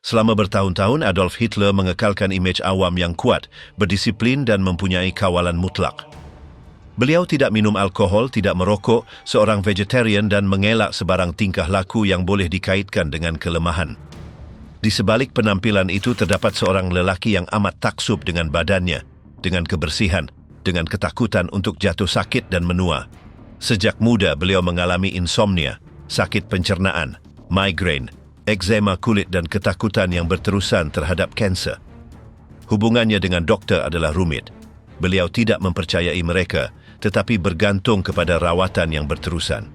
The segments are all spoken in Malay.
Selama bertahun-tahun, Adolf Hitler mengekalkan imej awam yang kuat, berdisiplin dan mempunyai kawalan mutlak. Beliau tidak minum alkohol, tidak merokok, seorang vegetarian dan mengelak sebarang tingkah laku yang boleh dikaitkan dengan kelemahan. Di sebalik penampilan itu terdapat seorang lelaki yang amat taksub dengan badannya, dengan kebersihan, dengan ketakutan untuk jatuh sakit dan menua. Sejak muda beliau mengalami insomnia, sakit pencernaan, migraine, eksema kulit dan ketakutan yang berterusan terhadap kanser. Hubungannya dengan dokter adalah rumit. Beliau tidak mempercayai mereka, tetapi bergantung kepada rawatan yang berterusan.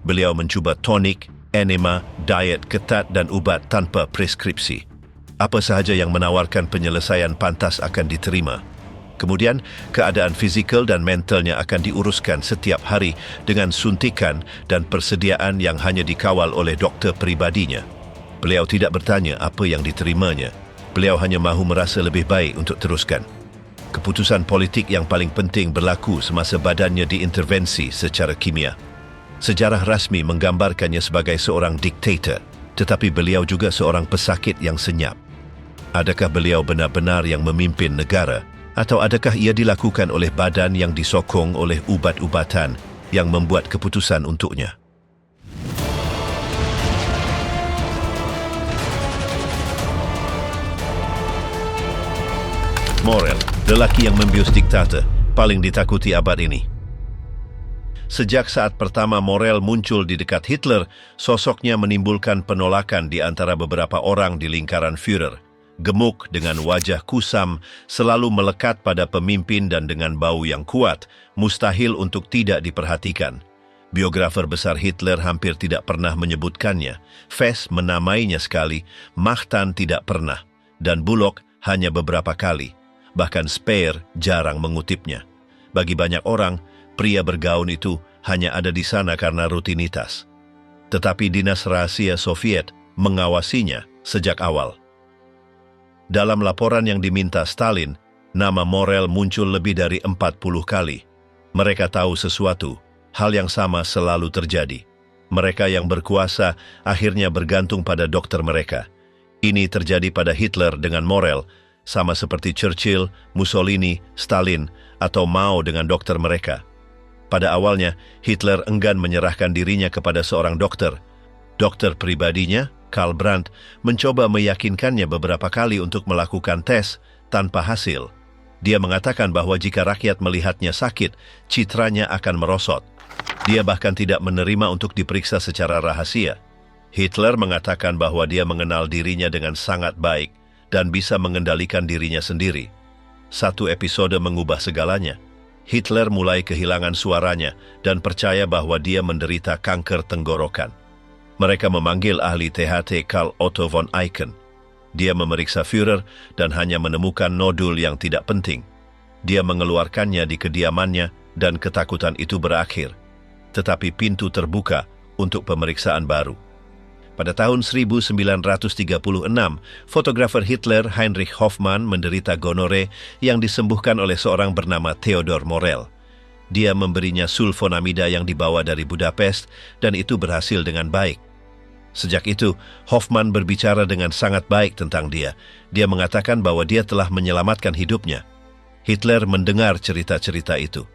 Beliau mencuba tonik, enema, diet ketat dan ubat tanpa preskripsi. Apa sahaja yang menawarkan penyelesaian pantas akan diterima. Kemudian, keadaan fizikal dan mentalnya akan diuruskan setiap hari dengan suntikan dan persediaan yang hanya dikawal oleh dokter pribadinya. Beliau tidak bertanya apa yang diterimanya. Beliau hanya mahu merasa lebih baik untuk teruskan. Keputusan politik yang paling penting berlaku semasa badannya diintervensi secara kimia. Sejarah rasmi menggambarkannya sebagai seorang diktator, tetapi beliau juga seorang pesakit yang senyap. Adakah beliau benar-benar yang memimpin negara, atau adakah ia dilakukan oleh badan yang disokong oleh ubat-ubatan yang membuat keputusan untuknya? Morel, lelaki yang membius diktator, paling ditakuti abad ini. Sejak saat pertama Morel muncul di dekat Hitler, sosoknya menimbulkan penolakan di antara beberapa orang di lingkaran Führer. Gemuk dengan wajah kusam, selalu melekat pada pemimpin dan dengan bau yang kuat, mustahil untuk tidak diperhatikan. Biografer besar Hitler hampir tidak pernah menyebutkannya. Fes menamainya sekali, Machtan tidak pernah, dan Bullock hanya beberapa kali. Bahkan Speer jarang mengutipnya. Bagi banyak orang, pria bergaun itu hanya ada di sana karena rutinitas. Tetapi dinas rahasia Soviet mengawasinya sejak awal. Dalam laporan yang diminta Stalin, nama Morel muncul lebih dari 40 kali. Mereka tahu sesuatu, hal yang sama selalu terjadi. Mereka yang berkuasa akhirnya bergantung pada dokter mereka. Ini terjadi pada Hitler dengan Morel, sama seperti Churchill, Mussolini, Stalin, atau Mao dengan dokter mereka. Pada awalnya, Hitler enggan menyerahkan dirinya kepada seorang dokter. Dokter pribadinya, Karl Brandt, mencoba meyakinkannya beberapa kali untuk melakukan tes tanpa hasil. Dia mengatakan bahwa jika rakyat melihatnya sakit, citranya akan merosot. Dia bahkan tidak menerima untuk diperiksa secara rahasia. Hitler mengatakan bahwa dia mengenal dirinya dengan sangat baik dan bisa mengendalikan dirinya sendiri. Satu episode mengubah segalanya. Hitler mulai kehilangan suaranya dan percaya bahwa dia menderita kanker tenggorokan. Mereka memanggil ahli THT Karl Otto von Eichen. Dia memeriksa Führer dan hanya menemukan nodul yang tidak penting. Dia mengeluarkannya di kediamannya dan ketakutan itu berakhir. Tetapi pintu terbuka untuk pemeriksaan baru. Pada tahun 1936, fotografer Hitler Heinrich Hoffmann menderita gonore yang disembuhkan oleh seorang bernama Theodor Morel. Dia memberinya sulfonamida yang dibawa dari Budapest dan itu berhasil dengan baik. Sejak itu, Hoffmann berbicara dengan sangat baik tentang dia. Dia mengatakan bahwa dia telah menyelamatkan hidupnya. Hitler mendengar cerita-cerita itu.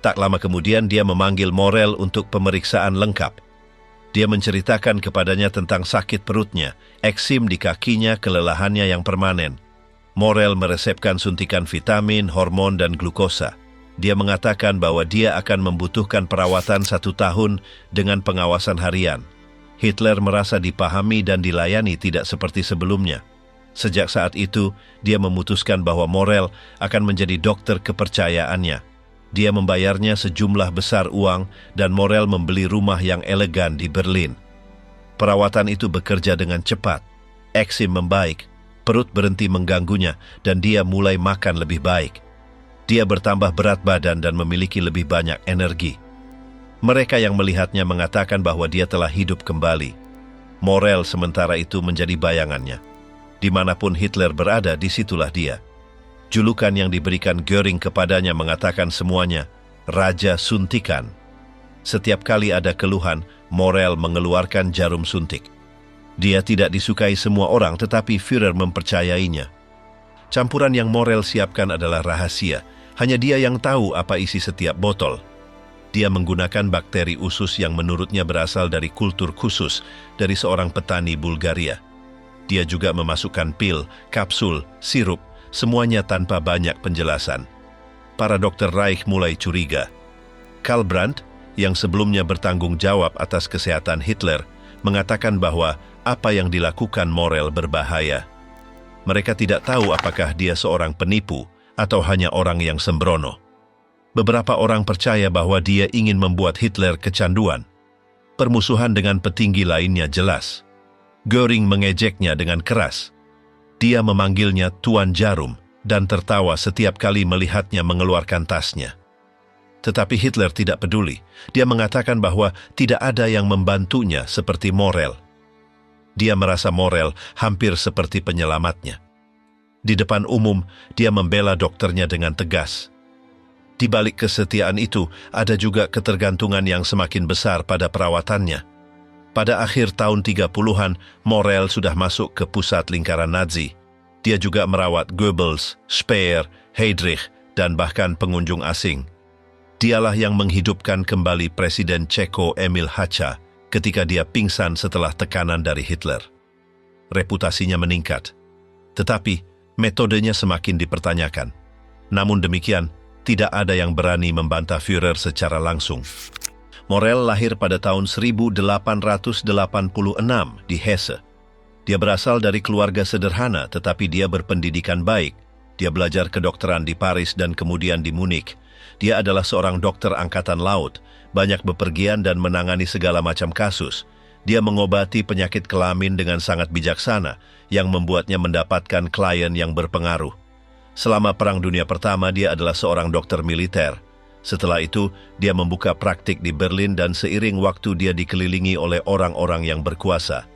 Tak lama kemudian dia memanggil Morel untuk pemeriksaan lengkap. Dia menceritakan kepadanya tentang sakit perutnya, eksim di kakinya, kelelahannya yang permanen. Morel meresepkan suntikan vitamin, hormon, dan glukosa. Dia mengatakan bahwa dia akan membutuhkan perawatan 1 tahun dengan pengawasan harian. Hitler merasa dipahami dan dilayani tidak seperti sebelumnya. Sejak saat itu, dia memutuskan bahwa Morel akan menjadi dokter kepercayaannya. Dia membayarnya sejumlah besar uang dan Morel membeli rumah yang elegan di Berlin. Perawatan itu bekerja dengan cepat. Eksim membaik, perut berhenti mengganggunya dan dia mulai makan lebih baik. Dia bertambah berat badan dan memiliki lebih banyak energi. Mereka yang melihatnya mengatakan bahwa dia telah hidup kembali. Morel sementara itu menjadi bayangannya. Dimanapun Hitler berada, disitulah dia. Julukan yang diberikan Göring kepadanya mengatakan semuanya, Raja Suntikan. Setiap kali ada keluhan, Morel mengeluarkan jarum suntik. Dia tidak disukai semua orang, tetapi Führer mempercayainya. Campuran yang Morel siapkan adalah rahasia. Hanya dia yang tahu apa isi setiap botol. Dia menggunakan bakteri usus yang menurutnya berasal dari kultur khusus dari seorang petani Bulgaria. Dia juga memasukkan pil, kapsul, sirup, semuanya tanpa banyak penjelasan. Para dokter Reich mulai curiga. Karl Brandt, yang sebelumnya bertanggung jawab atas kesehatan Hitler, mengatakan bahwa apa yang dilakukan Morel berbahaya. Mereka tidak tahu apakah dia seorang penipu atau hanya orang yang sembrono. Beberapa orang percaya bahwa dia ingin membuat Hitler kecanduan. Permusuhan dengan petinggi lainnya jelas. Göring mengejeknya dengan keras. Dia memanggilnya Tuan Jarum dan tertawa setiap kali melihatnya mengeluarkan tasnya. Tetapi Hitler tidak peduli. Dia mengatakan bahwa tidak ada yang membantunya seperti Morel. Dia merasa Morel hampir seperti penyelamatnya. Di depan umum, dia membela dokternya dengan tegas. Di balik kesetiaan itu, ada juga ketergantungan yang semakin besar pada perawatannya. Pada akhir tahun 30-an, Morel sudah masuk ke pusat lingkaran Nazi. Dia juga merawat Goebbels, Speer, Heydrich, dan bahkan pengunjung asing. Dialah yang menghidupkan kembali Presiden Ceko Emil Hacha ketika dia pingsan setelah tekanan dari Hitler. Reputasinya meningkat. Tetapi, metodenya semakin dipertanyakan. Namun demikian, tidak ada yang berani membantah Führer secara langsung. Morel lahir pada tahun 1886 di Hesse. Dia berasal dari keluarga sederhana, tetapi dia berpendidikan baik. Dia belajar kedokteran di Paris dan kemudian di Munich. Dia adalah seorang dokter angkatan laut, banyak bepergian dan menangani segala macam kasus. Dia mengobati penyakit kelamin dengan sangat bijaksana, yang membuatnya mendapatkan klien yang berpengaruh. Selama Perang Dunia Pertama, dia adalah seorang dokter militer. Setelah itu, dia membuka praktik di Berlin dan seiring waktu dia dikelilingi oleh orang-orang yang berkuasa.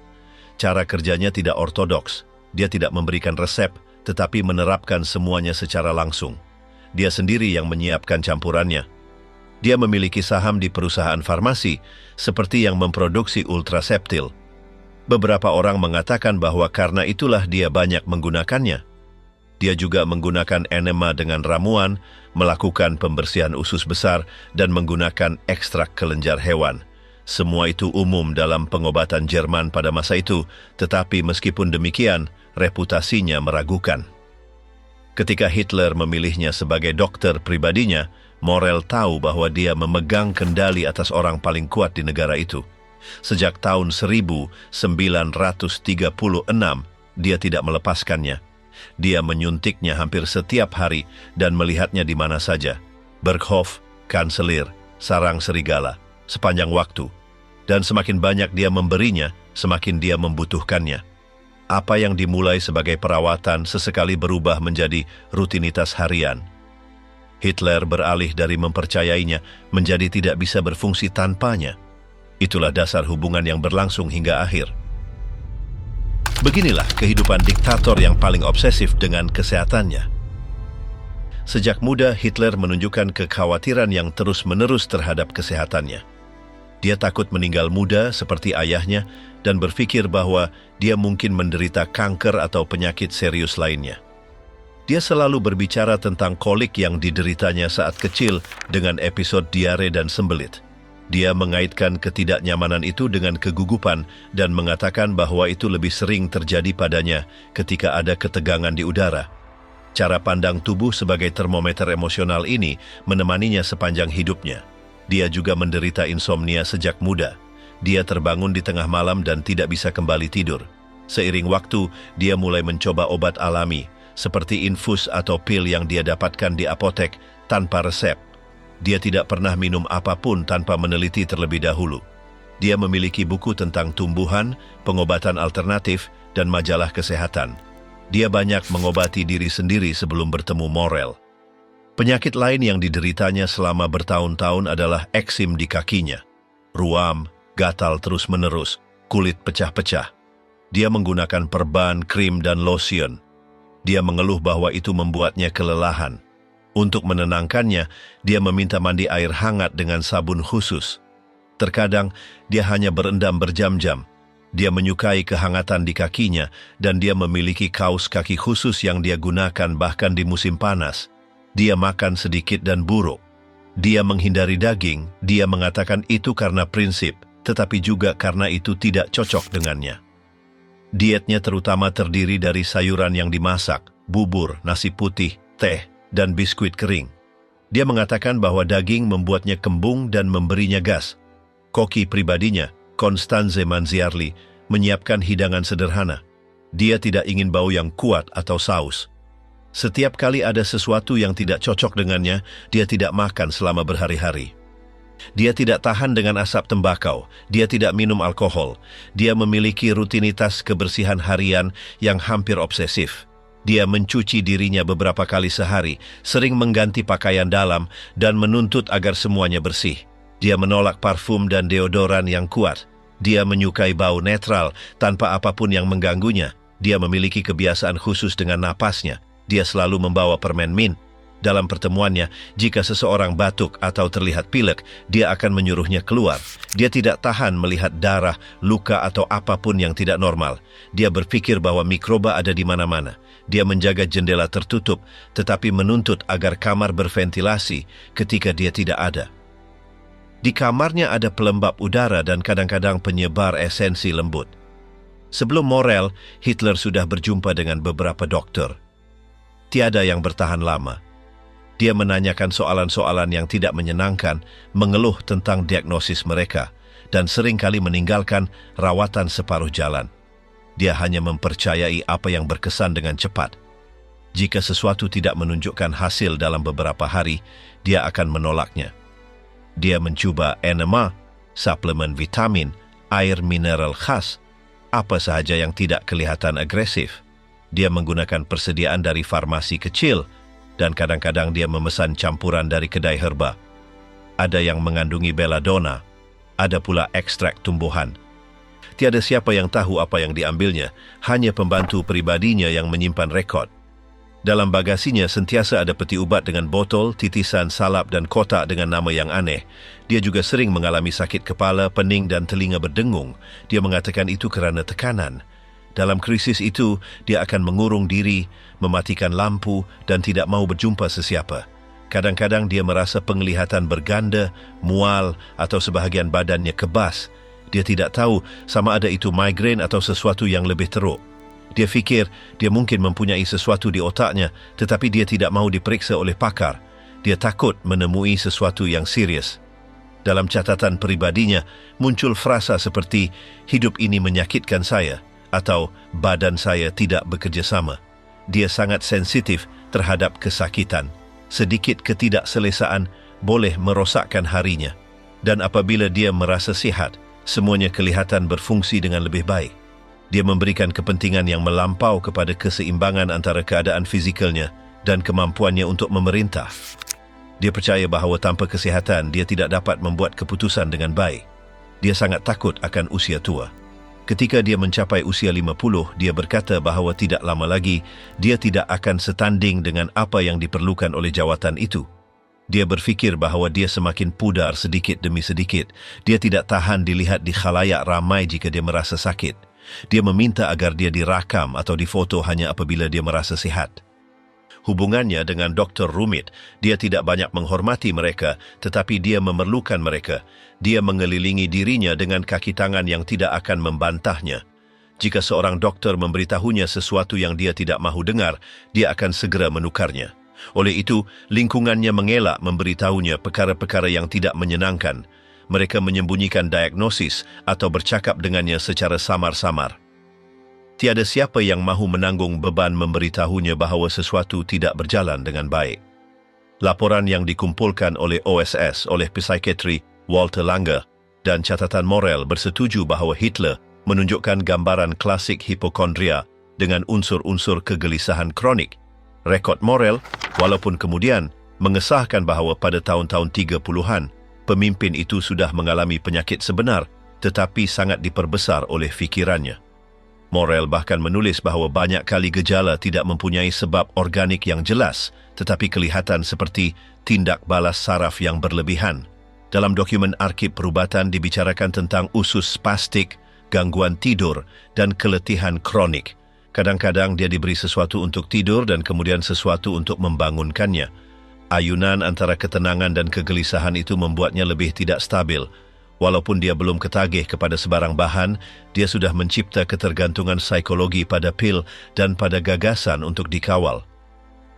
Cara kerjanya tidak ortodoks. Dia tidak memberikan resep, tetapi menerapkan semuanya secara langsung. Dia sendiri yang menyiapkan campurannya. Dia memiliki saham di perusahaan farmasi, seperti yang memproduksi Ultraseptil. Beberapa orang mengatakan bahwa karena itulah dia banyak menggunakannya. Dia juga menggunakan enema dengan ramuan, melakukan pembersihan usus besar, dan menggunakan ekstrak kelenjar hewan. Semua itu umum dalam pengobatan Jerman pada masa itu, tetapi meskipun demikian, reputasinya meragukan. Ketika Hitler memilihnya sebagai dokter pribadinya, Morel tahu bahwa dia memegang kendali atas orang paling kuat di negara itu. Sejak tahun 1936, dia tidak melepaskannya. Dia menyuntiknya hampir setiap hari dan melihatnya di mana saja. Berghof, Kanselir, sarang serigala, sepanjang waktu. Dan semakin banyak dia memberinya, semakin dia membutuhkannya. Apa yang dimulai sebagai perawatan sesekali berubah menjadi rutinitas harian. Hitler beralih dari mempercayainya menjadi tidak bisa berfungsi tanpanya. Itulah dasar hubungan yang berlangsung hingga akhir. Beginilah kehidupan diktator yang paling obsesif dengan kesehatannya. Sejak muda, Hitler menunjukkan kekhawatiran yang terus-menerus terhadap kesehatannya. Dia takut meninggal muda seperti ayahnya dan berpikir bahwa dia mungkin menderita kanker atau penyakit serius lainnya. Dia selalu berbicara tentang kolik yang dideritanya saat kecil dengan episode diare dan sembelit. Dia mengaitkan ketidaknyamanan itu dengan kegugupan dan mengatakan bahwa itu lebih sering terjadi padanya ketika ada ketegangan di udara. Cara pandang tubuh sebagai termometer emosional ini menemaninya sepanjang hidupnya. Dia juga menderita insomnia sejak muda. Dia terbangun di tengah malam dan tidak bisa kembali tidur. Seiring waktu, dia mulai mencoba obat alami, seperti infus atau pil yang dia dapatkan di apotek tanpa resep. Dia tidak pernah minum apapun tanpa meneliti terlebih dahulu. Dia memiliki buku tentang tumbuhan, pengobatan alternatif, dan majalah kesehatan. Dia banyak mengobati diri sendiri sebelum bertemu Morel. Penyakit lain yang dideritanya selama bertahun-tahun adalah eksim di kakinya. Ruam, gatal terus-menerus, kulit pecah-pecah. Dia menggunakan perban, krim, dan lotion. Dia mengeluh bahwa itu membuatnya kelelahan. Untuk menenangkannya, dia meminta mandi air hangat dengan sabun khusus. Terkadang, dia hanya berendam berjam-jam. Dia menyukai kehangatan di kakinya dan dia memiliki kaus kaki khusus yang dia gunakan bahkan di musim panas. Dia makan sedikit dan buruk. Dia menghindari daging. Dia mengatakan itu karena prinsip, tetapi juga karena itu tidak cocok dengannya. Dietnya terutama terdiri dari sayuran yang dimasak, bubur, nasi putih, teh, dan biskuit kering. Dia mengatakan bahwa daging membuatnya kembung dan memberinya gas. Koki pribadinya, Constanze Manziarli, menyiapkan hidangan sederhana. Dia tidak ingin bau yang kuat atau saus. Setiap kali ada sesuatu yang tidak cocok dengannya, dia tidak makan selama berhari-hari. Dia tidak tahan dengan asap tembakau. Dia tidak minum alkohol. Dia memiliki rutinitas kebersihan harian yang hampir obsesif. Dia mencuci dirinya beberapa kali sehari, sering mengganti pakaian dalam, dan menuntut agar semuanya bersih. Dia menolak parfum dan deodoran yang kuat. Dia menyukai bau netral tanpa apapun yang mengganggunya. Dia memiliki kebiasaan khusus dengan napasnya. Dia selalu membawa permen mint. Dalam pertemuannya, jika seseorang batuk atau terlihat pilek, dia akan menyuruhnya keluar. Dia tidak tahan melihat darah, luka atau apapun yang tidak normal. Dia berpikir bahwa mikroba ada di mana-mana. Dia menjaga jendela tertutup, tetapi menuntut agar kamar berventilasi ketika dia tidak ada. Di kamarnya ada pelembab udara dan kadang-kadang penyebar esensi lembut. Sebelum Morel, Hitler sudah berjumpa dengan beberapa dokter. Tiada yang bertahan lama. Dia menanyakan soalan-soalan yang tidak menyenangkan, mengeluh tentang diagnosis mereka, dan seringkali meninggalkan rawatan separuh jalan. Dia hanya mempercayai apa yang berkesan dengan cepat. Jika sesuatu tidak menunjukkan hasil dalam beberapa hari, dia akan menolaknya. Dia mencuba enema, suplemen vitamin, air mineral khas, apa sahaja yang tidak kelihatan agresif. Dia menggunakan persediaan dari farmasi kecil, dan kadang-kadang dia memesan campuran dari kedai herba. Ada yang mengandungi belladonna, ada pula ekstrak tumbuhan. Tiada siapa yang tahu apa yang diambilnya, hanya pembantu pribadinya yang menyimpan rekod. Dalam bagasinya sentiasa ada peti ubat dengan botol, titisan, salap dan kotak dengan nama yang aneh. Dia juga sering mengalami sakit kepala, pening dan telinga berdengung. Dia mengatakan itu kerana tekanan. Dalam krisis itu, dia akan mengurung diri, mematikan lampu dan tidak mau berjumpa sesiapa. Kadang-kadang dia merasa penglihatan berganda, mual atau sebahagian badannya kebas. Dia tidak tahu sama ada itu migrain atau sesuatu yang lebih teruk. Dia fikir dia mungkin mempunyai sesuatu di otaknya, tetapi dia tidak mahu diperiksa oleh pakar. Dia takut menemui sesuatu yang serius. Dalam catatan pribadinya, muncul frasa seperti, hidup ini menyakitkan saya, atau badan saya tidak bekerja sama. Dia sangat sensitif terhadap kesakitan. Sedikit ketidakselesaan boleh merosakkan harinya. Dan apabila dia merasa sihat, semuanya kelihatan berfungsi dengan lebih baik. Dia memberikan kepentingan yang melampau kepada keseimbangan antara keadaan fizikalnya dan kemampuannya untuk memerintah. Dia percaya bahawa tanpa kesihatan, dia tidak dapat membuat keputusan dengan baik. Dia sangat takut akan usia tua. Ketika dia mencapai usia 50, dia berkata bahawa tidak lama lagi, dia tidak akan setanding dengan apa yang diperlukan oleh jawatan itu. Dia berfikir bahawa dia semakin pudar sedikit demi sedikit. Dia tidak tahan dilihat di khalayak ramai jika dia merasa sakit. Dia meminta agar dia dirakam atau difoto hanya apabila dia merasa sihat. Hubungannya dengan doktor rumit. Dia tidak banyak menghormati mereka, tetapi dia memerlukan mereka. Dia mengelilingi dirinya dengan kaki tangan yang tidak akan membantahnya. Jika seorang doktor memberitahunya sesuatu yang dia tidak mahu dengar, dia akan segera menukarnya. Oleh itu, lingkungannya mengelak memberitahunya perkara-perkara yang tidak menyenangkan. Mereka menyembunyikan diagnosis atau bercakap dengannya secara samar-samar. Tiada siapa yang mahu menanggung beban memberitahunya bahawa sesuatu tidak berjalan dengan baik. Laporan yang dikumpulkan oleh OSS, oleh psikiatri Walter Langer dan catatan Morel bersetuju bahawa Hitler menunjukkan gambaran klasik hipokondria dengan unsur-unsur kegelisahan kronik. Rekod Morel, walaupun kemudian mengesahkan bahawa pada tahun-tahun 30-an, pemimpin itu sudah mengalami penyakit sebenar, tetapi sangat diperbesar oleh fikirannya. Morel bahkan menulis bahawa banyak kali gejala tidak mempunyai sebab organik yang jelas, tetapi kelihatan seperti tindak balas saraf yang berlebihan. Dalam dokumen arsip perubatan dibicarakan tentang usus spastik, gangguan tidur, dan keletihan kronik. Kadang-kadang dia diberi sesuatu untuk tidur dan kemudian sesuatu untuk membangunkannya. Ayunan antara ketenangan dan kegelisahan itu membuatnya lebih tidak stabil. Walaupun dia belum ketagih kepada sebarang bahan, dia sudah mencipta ketergantungan psikologi pada pil dan pada gagasan untuk dikawal.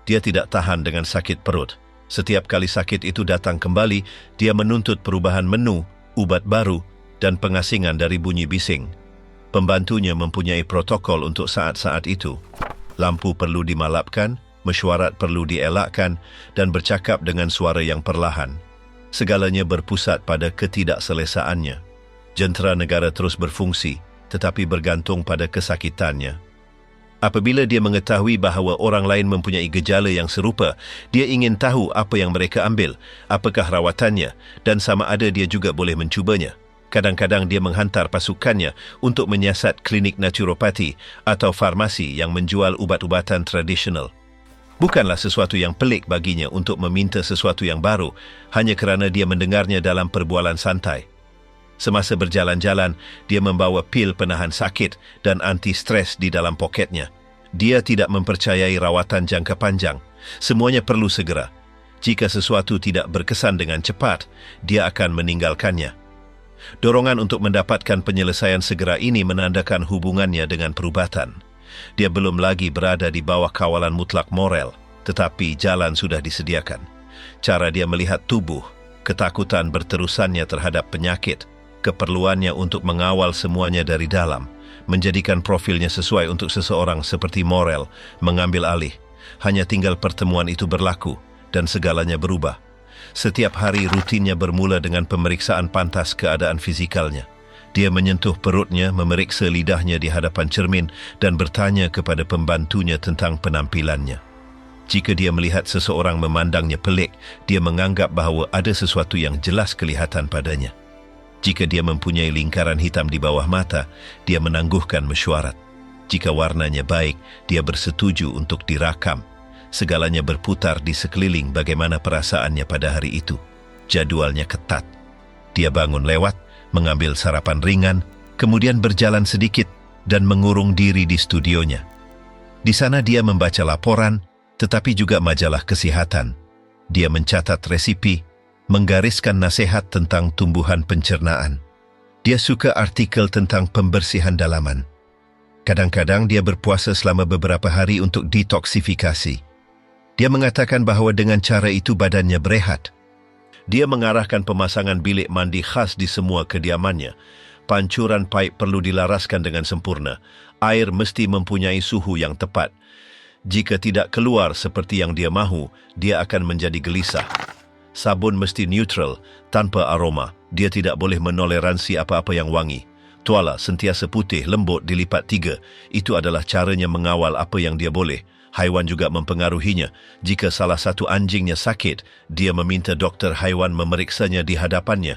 Dia tidak tahan dengan sakit perut. Setiap kali sakit itu datang kembali, dia menuntut perubahan menu, ubat baru, dan pengasingan dari bunyi bising. Pembantunya mempunyai protokol untuk saat-saat itu. Lampu perlu dimalapkan, mesyuarat perlu dielakkan, dan bercakap dengan suara yang perlahan. Segalanya berpusat pada ketidakselesaannya. Jentera negara terus berfungsi, tetapi bergantung pada kesakitannya. Apabila dia mengetahui bahawa orang lain mempunyai gejala yang serupa, dia ingin tahu apa yang mereka ambil, apakah rawatannya, dan sama ada dia juga boleh mencubanya. Kadang-kadang dia menghantar pasukannya untuk menyiasat klinik naturopati atau farmasi yang menjual ubat-ubatan tradisional. Bukanlah sesuatu yang pelik baginya untuk meminta sesuatu yang baru hanya kerana dia mendengarnya dalam perbualan santai. Semasa berjalan-jalan, dia membawa pil penahan sakit dan anti-stres di dalam poketnya. Dia tidak mempercayai rawatan jangka panjang. Semuanya perlu segera. Jika sesuatu tidak berkesan dengan cepat, dia akan meninggalkannya. Dorongan untuk mendapatkan penyelesaian segera ini menandakan hubungannya dengan perubatan. Dia belum lagi berada di bawah kawalan mutlak Morel, tetapi jalan sudah disediakan. Cara dia melihat tubuh, ketakutan berterusannya terhadap penyakit, keperluannya untuk mengawal semuanya dari dalam, menjadikan profilnya sesuai untuk seseorang seperti Morel, mengambil alih. Hanya tinggal pertemuan itu berlaku dan segalanya berubah. Setiap hari rutinnya bermula dengan pemeriksaan pantas keadaan fizikalnya. Dia menyentuh perutnya, memeriksa lidahnya di hadapan cermin dan bertanya kepada pembantunya tentang penampilannya. Jika dia melihat seseorang memandangnya pelik, dia menganggap bahawa ada sesuatu yang jelas kelihatan padanya. Jika dia mempunyai lingkaran hitam di bawah mata, dia menangguhkan mesyuarat. Jika warnanya baik, dia bersetuju untuk dirakam. Segalanya berputar di sekeliling bagaimana perasaannya pada hari itu. Jadualnya ketat. Dia bangun lewat, mengambil sarapan ringan, kemudian berjalan sedikit dan mengurung diri di studionya. Di sana dia membaca laporan, tetapi juga majalah kesihatan. Dia mencatat resipi, menggariskan nasihat tentang tumbuhan pencernaan. Dia suka artikel tentang pembersihan dalaman. Kadang-kadang dia berpuasa selama beberapa hari untuk detoksifikasi. Dia mengatakan bahawa dengan cara itu badannya berehat. Dia mengarahkan pemasangan bilik mandi khas di semua kediamannya. Pancuran paip perlu dilaraskan dengan sempurna. Air mesti mempunyai suhu yang tepat. Jika tidak keluar seperti yang dia mahu, dia akan menjadi gelisah. Sabun mesti neutral, tanpa aroma. Dia tidak boleh menoleransi apa-apa yang wangi. Tuala sentiasa putih, lembut, dilipat 3. Itu adalah caranya mengawal apa yang dia boleh. Haiwan juga mempengaruhinya. Jika salah satu anjingnya sakit, dia meminta doktor haiwan memeriksanya di hadapannya.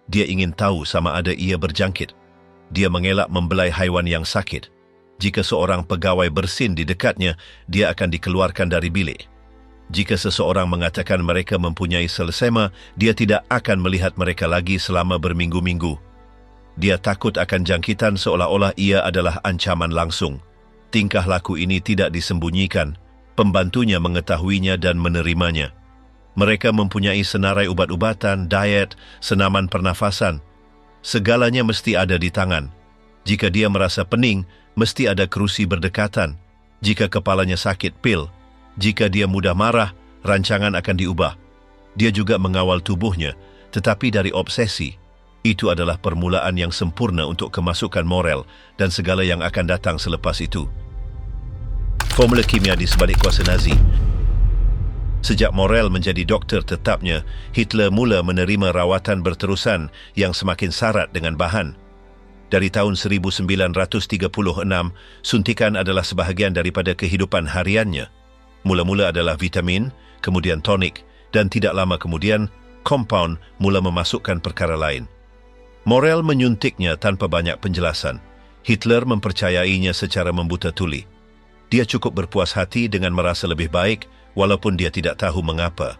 Dia ingin tahu sama ada ia berjangkit. Dia mengelak membelai haiwan yang sakit. Jika seorang pegawai bersin di dekatnya, dia akan dikeluarkan dari bilik. Jika seseorang mengatakan mereka mempunyai selasema, dia tidak akan melihat mereka lagi selama berminggu-minggu. Dia takut akan jangkitan seolah-olah ia adalah ancaman langsung. Tingkah laku ini tidak disembunyikan. Pembantunya mengetahuinya dan menerimanya. Mereka mempunyai senarai ubat-ubatan, diet, senaman pernafasan. Segalanya mesti ada di tangan. Jika dia merasa pening, mesti ada kerusi berdekatan. Jika kepalanya sakit, pil. Jika dia mudah marah, rancangan akan diubah. Dia juga mengawal tubuhnya, tetapi dari obsesi. Itu adalah permulaan yang sempurna untuk kemasukan Morel dan segala yang akan datang selepas itu. Formula kimia di sebalik kuasa Nazi. Sejak Morel menjadi doktor tetapnya, Hitler mula menerima rawatan berterusan yang semakin syarat dengan bahan. Dari tahun 1936, suntikan adalah sebahagian daripada kehidupan hariannya. Mula-mula adalah vitamin, kemudian tonik, dan tidak lama kemudian, compound mula memasukkan perkara lain. Morel menyuntiknya tanpa banyak penjelasan. Hitler mempercayainya secara membuta tuli. Dia cukup berpuas hati dengan merasa lebih baik, walaupun dia tidak tahu mengapa.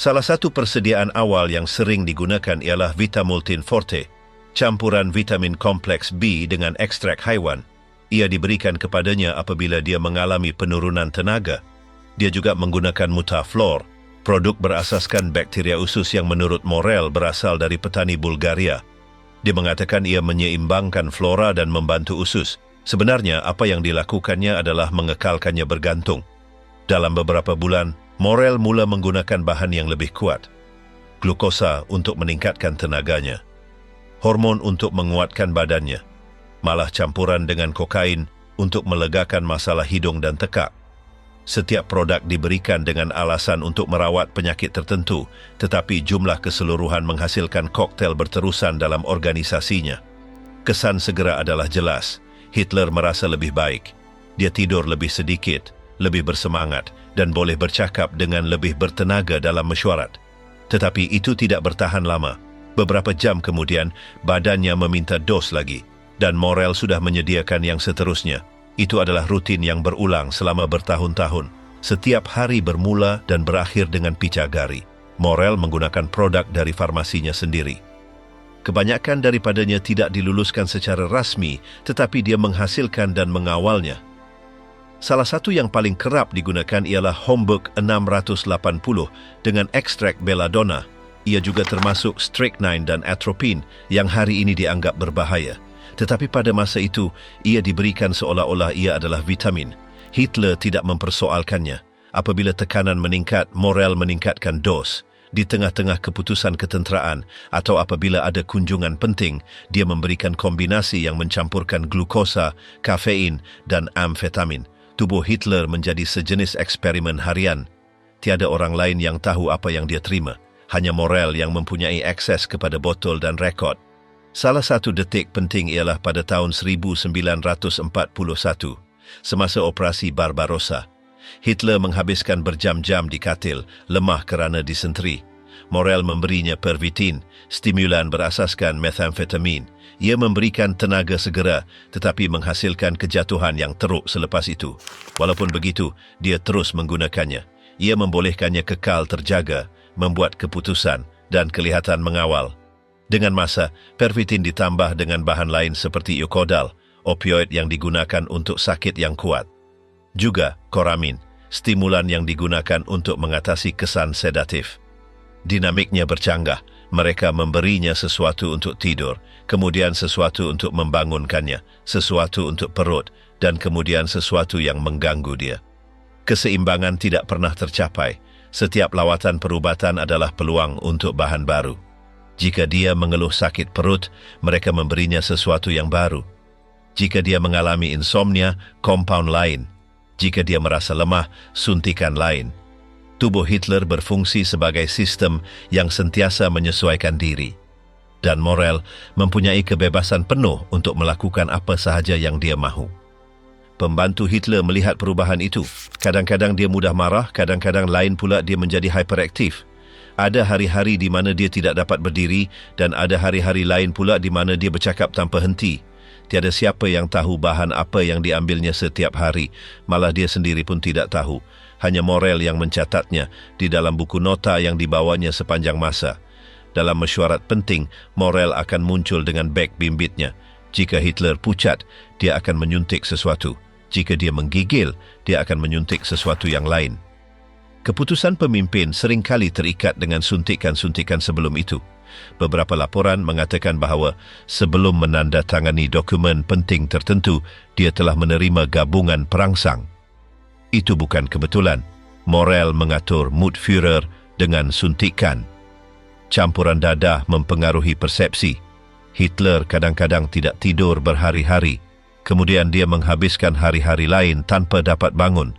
Salah satu persediaan awal yang sering digunakan ialah Vitamultin Forte. campuran vitamin kompleks B dengan ekstrak haiwan. Ia diberikan kepadanya apabila dia mengalami penurunan tenaga. Dia juga menggunakan Mutaflor, produk berasaskan bakteria usus yang menurut Morel berasal dari petani Bulgaria. Dia mengatakan ia menyeimbangkan flora dan membantu usus. Sebenarnya apa yang dilakukannya adalah mengekalkannya bergantung. Dalam beberapa bulan, Morel mula menggunakan bahan yang lebih kuat. Glukosa untuk meningkatkan tenaganya, hormon untuk menguatkan badannya, malah campuran dengan kokain untuk melegakan masalah hidung dan tekak. Setiap produk diberikan dengan alasan untuk merawat penyakit tertentu, tetapi jumlah keseluruhan menghasilkan koktail berterusan dalam organisasinya. Kesan segera adalah jelas. Hitler merasa lebih baik. Dia tidur lebih sedikit, lebih bersemangat, dan boleh bercakap dengan lebih bertenaga dalam mesyuarat. Tetapi itu tidak bertahan lama. Beberapa jam kemudian, badannya meminta dos lagi, dan Morel sudah menyediakan yang seterusnya. Itu adalah rutin yang berulang selama bertahun-tahun. Setiap hari bermula dan berakhir dengan picagari. Morel menggunakan produk dari farmasinya sendiri. Kebanyakan daripadanya tidak diluluskan secara rasmi, tetapi dia menghasilkan dan mengawalnya. Salah satu yang paling kerap digunakan ialah Homburg 680 dengan ekstrak belladonna. Ia juga termasuk strychnine dan atropine yang hari ini dianggap berbahaya. Tetapi pada masa itu, ia diberikan seolah-olah ia adalah vitamin. Hitler tidak mempersoalkannya. Apabila tekanan meningkat, Morel meningkatkan dos. Di tengah-tengah keputusan ketenteraan atau apabila ada kunjungan penting, dia memberikan kombinasi yang mencampurkan glukosa, kafein, dan amfetamin. Tubuh Hitler menjadi sejenis eksperimen harian. Tiada orang lain yang tahu apa yang dia terima. Hanya Morel yang mempunyai akses kepada botol dan rekod. Salah satu detik penting ialah pada tahun 1941, semasa operasi Barbarossa. Hitler menghabiskan berjam-jam di katil, lemah kerana disenteri. Morel memberinya Pervitin, stimulan berasaskan methamfetamin. Ia memberikan tenaga segera, tetapi menghasilkan kejatuhan yang teruk selepas itu. Walaupun begitu, dia terus menggunakannya. Ia membolehkannya kekal terjaga, membuat keputusan, dan kelihatan mengawal. Dengan masa, Pervitin ditambah dengan bahan lain seperti Yokodal, opioid yang digunakan untuk sakit yang kuat. Juga Koramin, stimulan yang digunakan untuk mengatasi kesan sedatif. Dinamiknya bercanggah. Mereka memberinya sesuatu untuk tidur, kemudian sesuatu untuk membangunkannya, sesuatu untuk perut, dan kemudian sesuatu yang mengganggu dia. Keseimbangan tidak pernah tercapai. Setiap lawatan perubatan adalah peluang untuk bahan baru. Jika dia mengeluh sakit perut, mereka memberinya sesuatu yang baru. Jika dia mengalami insomnia, kompaun lain. Jika dia merasa lemah, suntikan lain. Tubuh Hitler berfungsi sebagai sistem yang sentiasa menyesuaikan diri. Dan Morel mempunyai kebebasan penuh untuk melakukan apa sahaja yang dia mahu. Pembantu Hitler melihat perubahan itu. Kadang-kadang dia mudah marah, kadang-kadang lain pula dia menjadi hyperaktif. Ada hari-hari di mana dia tidak dapat berdiri dan ada hari-hari lain pula di mana dia bercakap tanpa henti. Tiada siapa yang tahu bahan apa yang diambilnya setiap hari, malah dia sendiri pun tidak tahu. Hanya Morel yang mencatatnya di dalam buku nota yang dibawanya sepanjang masa. Dalam mesyuarat penting, Morel akan muncul dengan beg bimbitnya. Jika Hitler pucat, dia akan menyuntik sesuatu. Jika dia menggigil, dia akan menyuntik sesuatu yang lain. Keputusan pemimpin seringkali terikat dengan suntikan-suntikan sebelum itu. Beberapa laporan mengatakan bahawa sebelum menandatangani dokumen penting tertentu, dia telah menerima gabungan perangsang. Itu bukan kebetulan. Morel mengatur mood Führer dengan suntikan. Campuran dadah mempengaruhi persepsi. Hitler kadang-kadang tidak tidur berhari-hari. Kemudian dia menghabiskan hari-hari lain tanpa dapat bangun.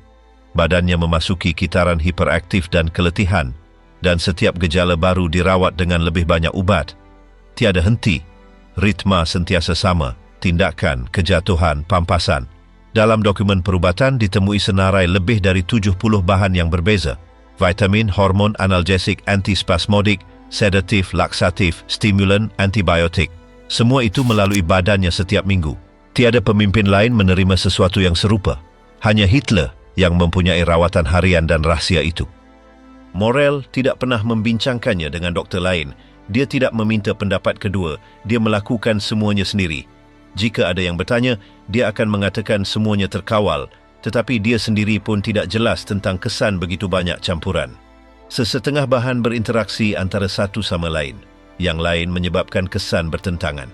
Badannya memasuki kitaran hiperaktif dan keletihan, dan setiap gejala baru dirawat dengan lebih banyak ubat. Tiada henti. Ritma sentiasa sama, tindakan, kejatuhan, pampasan. Dalam dokumen perubatan ditemui senarai lebih dari 70 bahan yang berbeza. Vitamin, hormon, analgesik, antispasmodik, sedatif, laksatif, stimulan, antibiotik. Semua itu melalui badannya setiap minggu. Tiada pemimpin lain menerima sesuatu yang serupa. Hanya Hitler yang mempunyai rawatan harian dan rahsia itu. Morel tidak pernah membincangkannya dengan doktor lain. Dia tidak meminta pendapat kedua, dia melakukan semuanya sendiri. Jika ada yang bertanya, dia akan mengatakan semuanya terkawal, tetapi dia sendiri pun tidak jelas tentang kesan begitu banyak campuran. Sesetengah bahan berinteraksi antara satu sama lain, yang lain menyebabkan kesan bertentangan.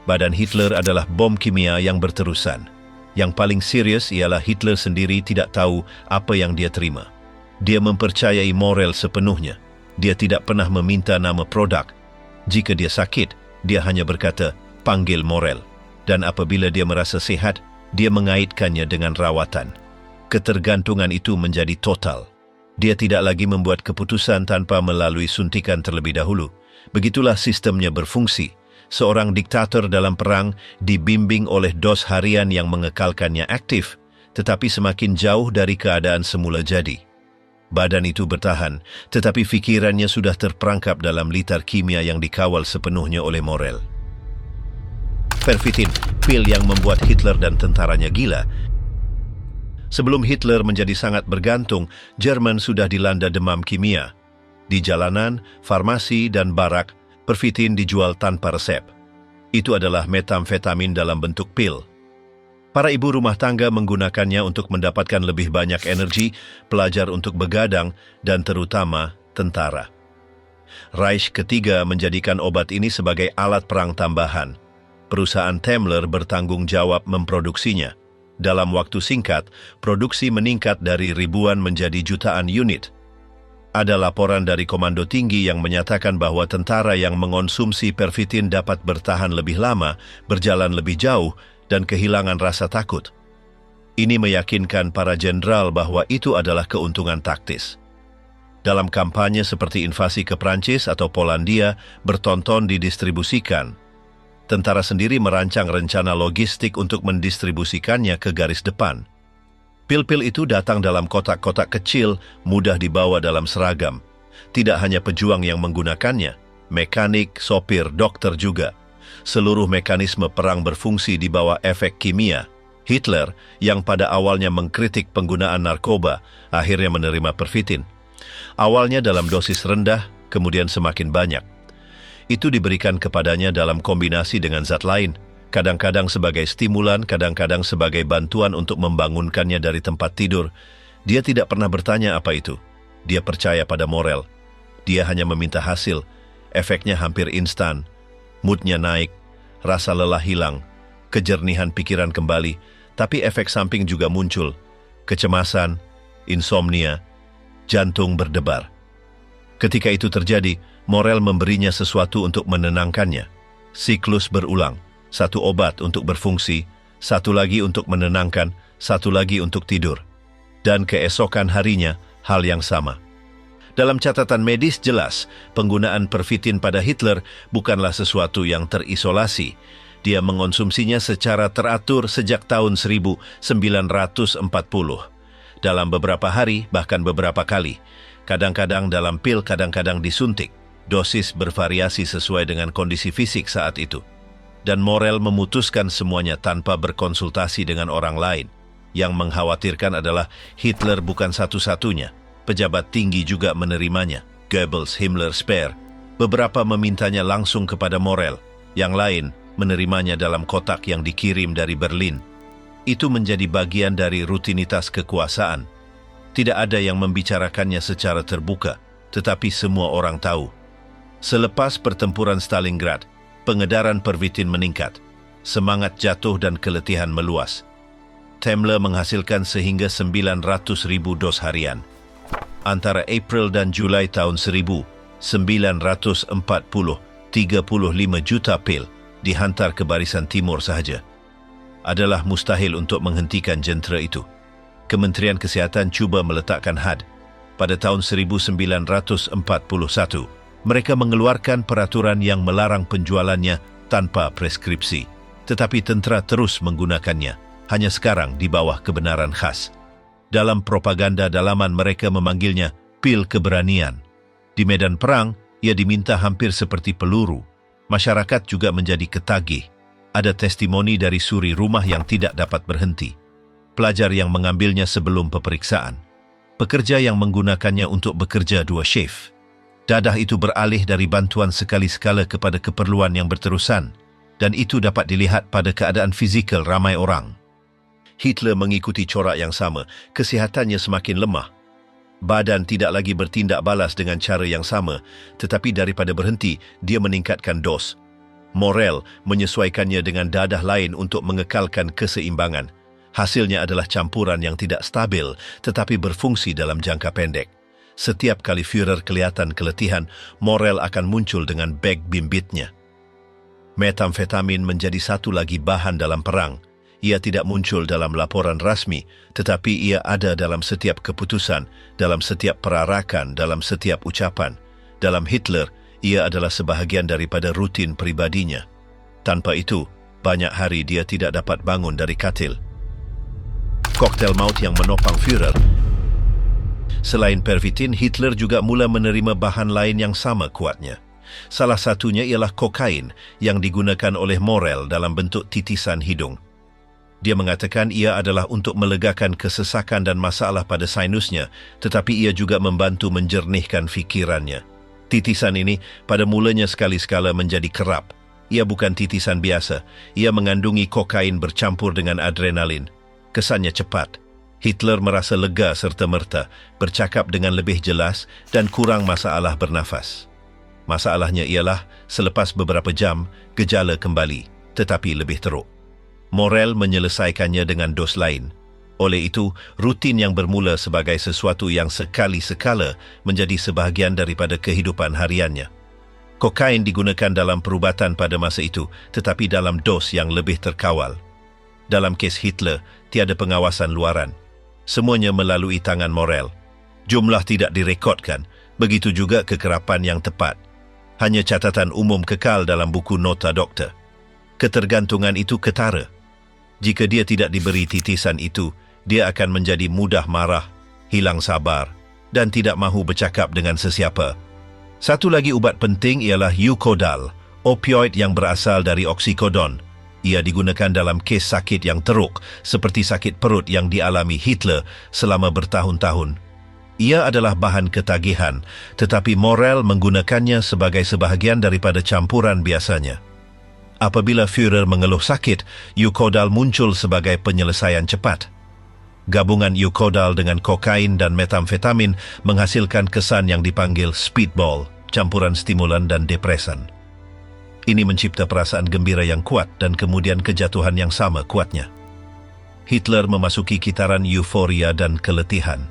Badan Hitler adalah bom kimia yang berterusan. Yang paling serius ialah Hitler sendiri tidak tahu apa yang dia terima. Dia mempercayai Morell sepenuhnya. Dia tidak pernah meminta nama produk. Jika dia sakit, dia hanya berkata, panggil Morell. Dan apabila dia merasa sehat, dia mengaitkannya dengan rawatan. Ketergantungan itu menjadi total. Dia tidak lagi membuat keputusan tanpa melalui suntikan terlebih dahulu. Begitulah sistemnya berfungsi. Seorang diktator dalam perang dibimbing oleh dos harian yang mengekalkannya aktif, tetapi semakin jauh dari keadaan semula jadi. Badan itu bertahan, tetapi fikirannya sudah terperangkap dalam litar kimia yang dikawal sepenuhnya oleh Morell. Pervitin, pil yang membuat Hitler dan tentaranya gila. Sebelum Hitler menjadi sangat bergantung, Jerman sudah dilanda demam kimia. Di jalanan, farmasi, dan barak, pervitin dijual tanpa resep. Itu adalah metamfetamin dalam bentuk pil. Para ibu rumah tangga menggunakannya untuk mendapatkan lebih banyak energi, pelajar untuk begadang, dan terutama tentara. Reich ketiga menjadikan obat ini sebagai alat perang tambahan. Perusahaan Temmler bertanggung jawab memproduksinya. Dalam waktu singkat, produksi meningkat dari ribuan menjadi jutaan unit. Ada laporan dari Komando Tinggi yang menyatakan bahwa tentara yang mengonsumsi pervitin dapat bertahan lebih lama, berjalan lebih jauh, dan kehilangan rasa takut. Ini meyakinkan para jenderal bahwa itu adalah keuntungan taktis. Dalam kampanye seperti invasi ke Prancis atau Polandia, bertonton didistribusikan. Tentara sendiri merancang rencana logistik untuk mendistribusikannya ke garis depan. Pil-pil itu datang dalam kotak-kotak kecil, mudah dibawa dalam seragam. Tidak hanya pejuang yang menggunakannya, mekanik, sopir, dokter juga. Seluruh mekanisme perang berfungsi di bawah efek kimia. Hitler, yang pada awalnya mengkritik penggunaan narkoba, akhirnya menerima pervitin. Awalnya dalam dosis rendah, kemudian semakin banyak. Itu diberikan kepadanya dalam kombinasi dengan zat lain, kadang-kadang sebagai stimulan, kadang-kadang sebagai bantuan untuk membangunkannya dari tempat tidur. Dia tidak pernah bertanya apa itu. Dia percaya pada Morell. Dia hanya meminta hasil. Efeknya hampir instan. Moodnya naik, rasa lelah hilang, kejernihan pikiran kembali, tapi efek samping juga muncul. Kecemasan, insomnia, jantung berdebar. Ketika itu terjadi, Morell memberinya sesuatu untuk menenangkannya. Siklus berulang. Satu obat untuk berfungsi, satu lagi untuk menenangkan, satu lagi untuk tidur. Dan keesokan harinya, hal yang sama. Dalam catatan medis jelas, penggunaan pervitin pada Hitler bukanlah sesuatu yang terisolasi. Dia mengonsumsinya secara teratur sejak tahun 1940. Dalam beberapa hari, bahkan beberapa kali. Kadang-kadang dalam pil, kadang-kadang disuntik. Dosis bervariasi sesuai dengan kondisi fisik saat itu. Dan Morell memutuskan semuanya tanpa berkonsultasi dengan orang lain. Yang mengkhawatirkan adalah Hitler bukan satu-satunya. Pejabat tinggi juga menerimanya. Goebbels, Himmler, Speer. Beberapa memintanya langsung kepada Morell. Yang lain menerimanya dalam kotak yang dikirim dari Berlin. Itu menjadi bagian dari rutinitas kekuasaan. Tidak ada yang membicarakannya secara terbuka, tetapi semua orang tahu. Selepas pertempuran Stalingrad, pengedaran pervitin meningkat. Semangat jatuh dan keletihan meluas. Temmler menghasilkan sehingga 900.000 dos harian. Antara April dan Julai tahun 1940, 35 juta pil dihantar ke barisan timur sahaja. Adalah mustahil untuk menghentikan jentera itu. Kementerian Kesihatan cuba meletakkan had. Pada tahun 1941, mereka mengeluarkan peraturan yang melarang penjualannya tanpa preskripsi. Tetapi tentera terus menggunakannya, hanya sekarang di bawah kebenaran khas. Dalam propaganda dalaman mereka memanggilnya pil keberanian. Di medan perang, ia diminta hampir seperti peluru. Masyarakat juga menjadi ketagih. Ada testimoni dari suri rumah yang tidak dapat berhenti. Pelajar yang mengambilnya sebelum peperiksaan. Pekerja yang menggunakannya untuk bekerja 2 shift. Dadah itu beralih dari bantuan sekali-sekala kepada keperluan yang berterusan, dan itu dapat dilihat pada keadaan fizikal ramai orang. Hitler mengikuti corak yang sama, kesihatannya semakin lemah. Badan tidak lagi bertindak balas dengan cara yang sama, tetapi daripada berhenti, dia meningkatkan dos. Morel menyesuaikannya dengan dadah lain untuk mengekalkan keseimbangan. Hasilnya adalah campuran yang tidak stabil, tetapi berfungsi dalam jangka pendek. Setiap kali Führer kelihatan keletihan, Morel akan muncul dengan beg bimbitnya. Metamfetamin menjadi satu lagi bahan dalam perang. Ia tidak muncul dalam laporan rasmi, tetapi ia ada dalam setiap keputusan, dalam setiap perarakan, dalam setiap ucapan. Dalam Hitler, ia adalah sebahagian daripada rutin pribadinya. Tanpa itu, banyak hari dia tidak dapat bangun dari katil. Koktel maut yang menopang Führer. Selain pervitin, Hitler juga mula menerima bahan lain yang sama kuatnya. Salah satunya ialah kokain yang digunakan oleh Morel dalam bentuk titisan hidung. Dia mengatakan ia adalah untuk melegakan kesesakan dan masalah pada sinusnya, tetapi ia juga membantu menjernihkan fikirannya. Titisan ini pada mulanya sekali-sekala menjadi kerap. Ia bukan titisan biasa. Ia mengandungi kokain bercampur dengan adrenalin. Kesannya cepat. Hitler merasa lega serta-merta, bercakap dengan lebih jelas dan kurang masalah bernafas. Masalahnya ialah, selepas beberapa jam, gejala kembali, tetapi lebih teruk. Morel menyelesaikannya dengan dos lain. Oleh itu, rutin yang bermula sebagai sesuatu yang sekali-sekala menjadi sebahagian daripada kehidupan hariannya. Kokain digunakan dalam perubatan pada masa itu, tetapi dalam dos yang lebih terkawal. Dalam kes Hitler, tiada pengawasan luaran. Semuanya melalui tangan Morel. Jumlah tidak direkodkan, begitu juga kekerapan yang tepat. Hanya catatan umum kekal dalam buku nota doktor. Ketergantungan itu ketara. Jika dia tidak diberi titisan itu, dia akan menjadi mudah marah, hilang sabar, dan tidak mahu bercakap dengan sesiapa. Satu lagi ubat penting ialah Eukodal, opioid yang berasal dari oksikodon. Ia digunakan dalam kes sakit yang teruk, seperti sakit perut yang dialami Hitler selama bertahun-tahun. Ia adalah bahan ketagihan, tetapi Morel menggunakannya sebagai sebahagian daripada campuran biasanya. Apabila Führer mengeluh sakit, Eukodal muncul sebagai penyelesaian cepat. Gabungan Eukodal dengan kokain dan metamfetamin menghasilkan kesan yang dipanggil speedball, campuran stimulan dan depresan. Ini mencipta perasaan gembira yang kuat dan kemudian kejatuhan yang sama kuatnya. Hitler memasuki kitaran euforia dan keletihan.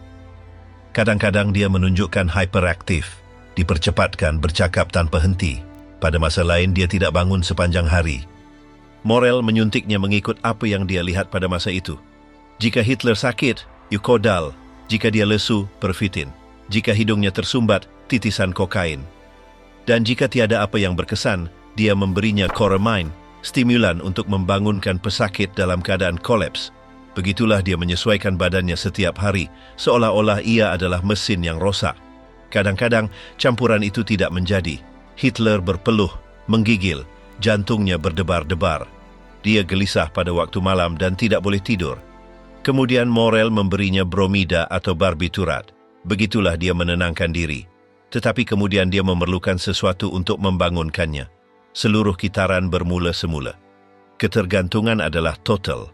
Kadang-kadang dia menunjukkan hyperaktif, dipercepatkan bercakap tanpa henti. Pada masa lain dia tidak bangun sepanjang hari. Morel menyuntiknya mengikut apa yang dia lihat pada masa itu. Jika Hitler sakit, Eukodal. Jika dia lesu, pervitin. Jika hidungnya tersumbat, titisan kokain. Dan jika tiada apa yang berkesan, dia memberinya Coramine, stimulan untuk membangunkan pesakit dalam keadaan kolaps. Begitulah dia menyesuaikan badannya setiap hari, seolah-olah ia adalah mesin yang rosak. Kadang-kadang, campuran itu tidak menjadi. Hitler berpeluh, menggigil, jantungnya berdebar-debar. Dia gelisah pada waktu malam dan tidak boleh tidur. Kemudian Morel memberinya bromida atau barbiturat. Begitulah dia menenangkan diri. Tetapi kemudian dia memerlukan sesuatu untuk membangunkannya. Seluruh kitaran bermula semula. Ketergantungan adalah total.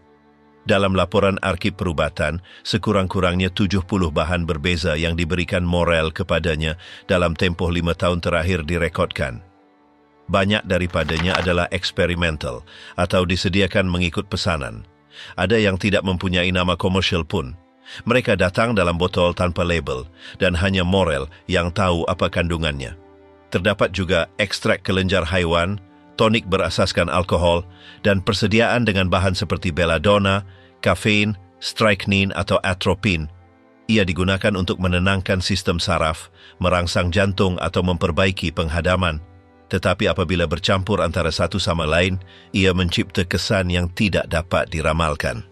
Dalam laporan arsip perubatan, sekurang-kurangnya 70 bahan berbeza yang diberikan Morel kepadanya dalam tempoh 5 tahun terakhir direkodkan. Banyak daripadanya adalah eksperimental atau disediakan mengikut pesanan. Ada yang tidak mempunyai nama komersial pun. Mereka datang dalam botol tanpa label dan hanya Morel yang tahu apa kandungannya. Terdapat juga ekstrak kelenjar haiwan, tonik berasaskan alkohol, dan persediaan dengan bahan seperti belladonna, kafein, strychnine atau atropine. Ia digunakan untuk menenangkan sistem saraf, merangsang jantung atau memperbaiki penghadaman. Tetapi apabila bercampur antara satu sama lain, ia mencipta kesan yang tidak dapat diramalkan.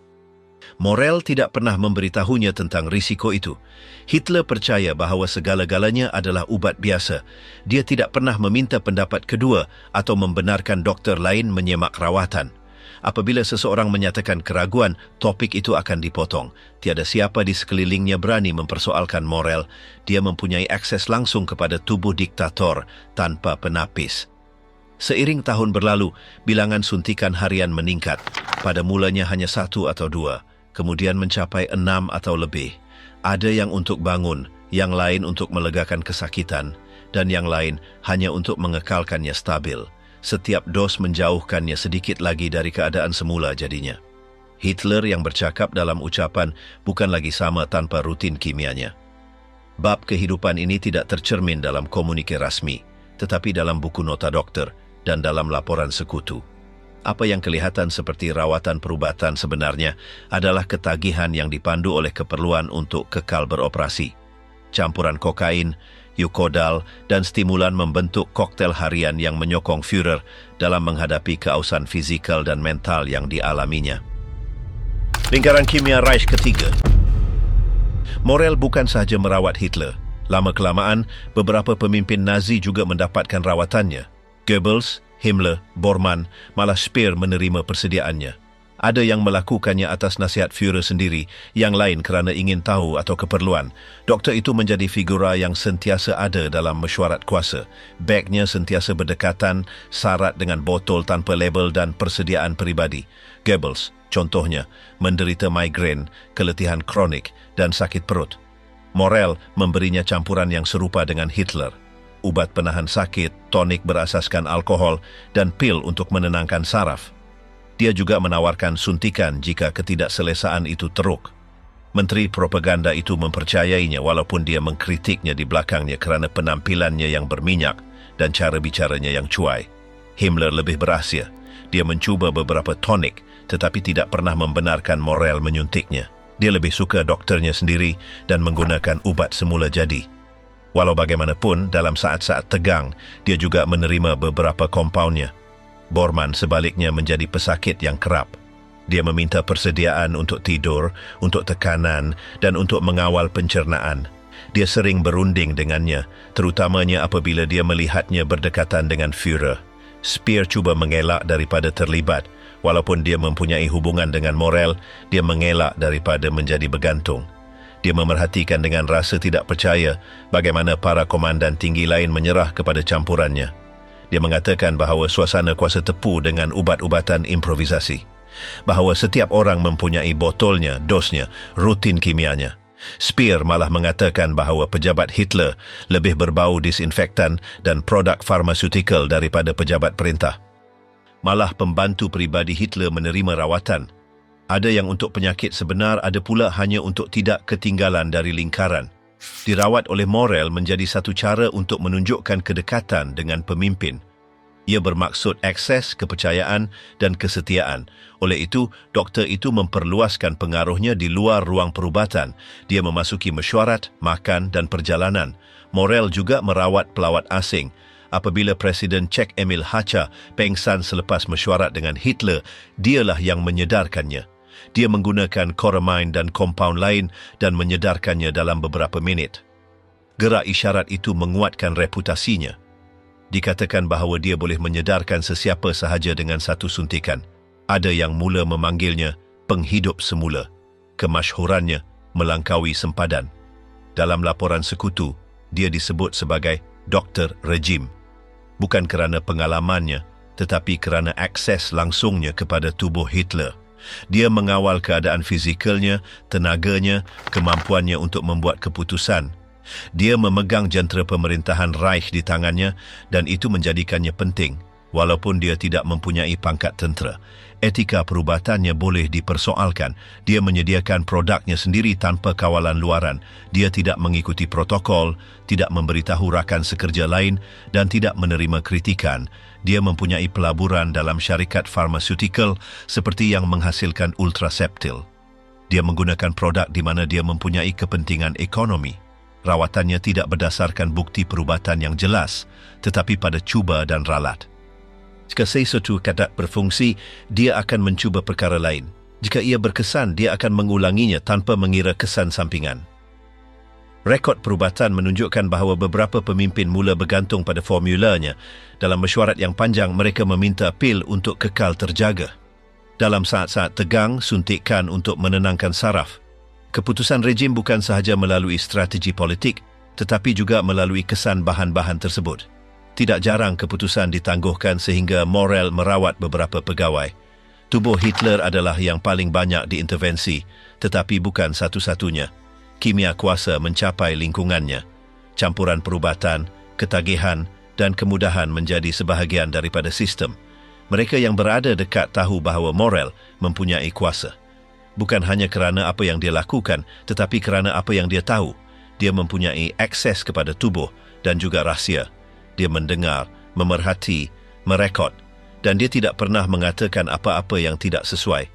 Morel tidak pernah memberitahunya tentang risiko itu. Hitler percaya bahawa segala-galanya adalah ubat biasa. Dia tidak pernah meminta pendapat kedua atau membenarkan doktor lain menyemak rawatan. Apabila seseorang menyatakan keraguan, topik itu akan dipotong. Tiada siapa di sekelilingnya berani mempersoalkan Morel. Dia mempunyai akses langsung kepada tubuh diktator tanpa penapis. Seiring tahun berlalu, bilangan suntikan harian meningkat. Pada mulanya hanya 1 atau 2, kemudian mencapai 6 atau lebih. Ada yang untuk bangun, yang lain untuk melegakan kesakitan, dan yang lain hanya untuk mengekalkannya stabil. Setiap dos menjauhkannya sedikit lagi dari keadaan semula jadinya. Hitler yang bercakap dalam ucapan bukan lagi sama tanpa rutin kimianya. Bab kehidupan ini tidak tercermin dalam komunike rasmi, tetapi dalam buku nota dokter dan dalam laporan sekutu. Apa yang kelihatan seperti rawatan perubatan sebenarnya adalah ketagihan yang dipandu oleh keperluan untuk kekal beroperasi. Campuran kokain, Eukodal, dan stimulan membentuk koktel harian yang menyokong Führer dalam menghadapi keausan fizikal dan mental yang dialaminya. Lingkaran kimia Reich ketiga. Morel bukan sahaja merawat Hitler. Lama-kelamaan, beberapa pemimpin Nazi juga mendapatkan rawatannya. Goebbels, Himmler, Bormann, malah Speer menerima persediaannya. Ada yang melakukannya atas nasihat Führer sendiri, yang lain kerana ingin tahu atau keperluan. Doktor itu menjadi figura yang sentiasa ada dalam mesyuarat kuasa. Bagnya sentiasa berdekatan, syarat dengan botol tanpa label dan persediaan peribadi. Goebbels, contohnya, menderita migrain, keletihan kronik dan sakit perut. Morel memberinya campuran yang serupa dengan Hitler. Ubat penahan sakit, tonik berasaskan alkohol, dan pil untuk menenangkan saraf. Dia juga menawarkan suntikan jika ketidakselesaan itu teruk. Menteri propaganda itu mempercayainya walaupun dia mengkritiknya di belakangnya kerana penampilannya yang berminyak dan cara bicaranya yang cuai. Himmler lebih berahsia. Dia mencuba beberapa tonik tetapi tidak pernah membenarkan Morel menyuntiknya. Dia lebih suka dokternya sendiri dan menggunakan ubat semula jadi. Walau bagaimanapun, dalam saat-saat tegang, dia juga menerima beberapa kompaunnya. Bormann sebaliknya menjadi pesakit yang kerap. Dia meminta persediaan untuk tidur, untuk tekanan, dan untuk mengawal pencernaan. Dia sering berunding dengannya, terutamanya apabila dia melihatnya berdekatan dengan Führer. Speer cuba mengelak daripada terlibat. Walaupun dia mempunyai hubungan dengan Morel, dia mengelak daripada menjadi bergantung. Dia memerhatikan dengan rasa tidak percaya bagaimana para komandan tinggi lain menyerah kepada campurannya. Dia mengatakan bahawa suasana kuasa tepu dengan ubat-ubatan improvisasi. Bahawa setiap orang mempunyai botolnya, dosnya, rutin kimianya. Speer malah mengatakan bahawa pejabat Hitler lebih berbau disinfektan dan produk farmaseutical daripada pejabat perintah. Malah pembantu peribadi Hitler menerima rawatan. Ada yang untuk penyakit sebenar, ada pula hanya untuk tidak ketinggalan dari lingkaran. Dirawat oleh Morel menjadi satu cara untuk menunjukkan kedekatan dengan pemimpin. Ia bermaksud akses, kepercayaan dan kesetiaan. Oleh itu, doktor itu memperluaskan pengaruhnya di luar ruang perubatan. Dia memasuki mesyuarat, makan dan perjalanan. Morel juga merawat pelawat asing. Apabila Presiden Czech Emil Hácha pengsan selepas mesyuarat dengan Hitler, dialah yang menyedarkannya. Dia menggunakan koramine dan kompaun lain dan menyedarkannya dalam beberapa minit. Gerak isyarat itu menguatkan reputasinya. Dikatakan bahawa dia boleh menyedarkan sesiapa sahaja dengan satu suntikan. Ada yang mula memanggilnya penghidup semula. Kemasyhurannya melampaui sempadan. Dalam laporan sekutu, dia disebut sebagai Doktor Rejim. Bukan kerana pengalamannya, tetapi kerana akses langsungnya kepada tubuh Hitler. Dia mengawal keadaan fizikalnya, tenaganya, kemampuannya untuk membuat keputusan. Dia memegang jentera pemerintahan Reich di tangannya dan itu menjadikannya penting. Walaupun dia tidak mempunyai pangkat tentera, etika perubatannya boleh dipersoalkan. Dia menyediakan produknya sendiri tanpa kawalan luaran. Dia tidak mengikuti protokol, tidak memberitahu rakan sekerja lain dan tidak menerima kritikan. Dia mempunyai pelaburan dalam syarikat farmaseutical seperti yang menghasilkan Ultraseptil. Dia menggunakan produk di mana dia mempunyai kepentingan ekonomi. Rawatannya tidak berdasarkan bukti perubatan yang jelas, tetapi pada cuba dan ralat. Jika sesuatu kadak berfungsi, dia akan mencuba perkara lain. Jika ia berkesan, dia akan mengulanginya tanpa mengira kesan sampingan. Rekod perubatan menunjukkan bahawa beberapa pemimpin mula bergantung pada formulanya. Dalam mesyuarat yang panjang, mereka meminta pil untuk kekal terjaga. Dalam saat-saat tegang, suntikan untuk menenangkan saraf. Keputusan rejim bukan sahaja melalui strategi politik, tetapi juga melalui kesan bahan-bahan tersebut. Tidak jarang keputusan ditangguhkan sehingga Morel merawat beberapa pegawai. Tubuh Hitler adalah yang paling banyak diintervensi, tetapi bukan satu-satunya. Kimia kuasa mencapai lingkungannya. Campuran perubatan, ketagihan dan kemudahan menjadi sebahagian daripada sistem. Mereka yang berada dekat tahu bahawa Morel mempunyai kuasa. Bukan hanya kerana apa yang dia lakukan, tetapi kerana apa yang dia tahu. Dia mempunyai akses kepada tubuh dan juga rahsia. Dia mendengar, memerhati, merekod, dan dia tidak pernah mengatakan apa-apa yang tidak sesuai.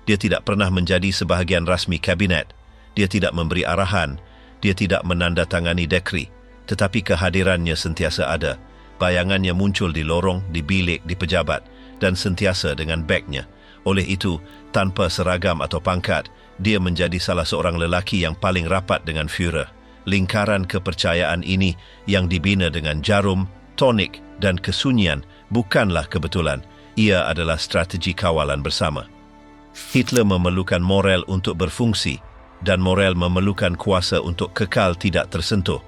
Dia tidak pernah menjadi sebahagian rasmi kabinet. Dia tidak memberi arahan. Dia tidak menandatangani dekri, tetapi kehadirannya sentiasa ada. Bayangannya muncul di lorong, di bilik, di pejabat, dan sentiasa dengan bagnya. Oleh itu, tanpa seragam atau pangkat, dia menjadi salah seorang lelaki yang paling rapat dengan Führer. Lingkaran kepercayaan ini yang dibina dengan jarum, tonik dan kesunyian bukanlah kebetulan. Ia adalah strategi kawalan bersama. Hitler memerlukan Morel untuk berfungsi dan Morel memerlukan kuasa untuk kekal tidak tersentuh.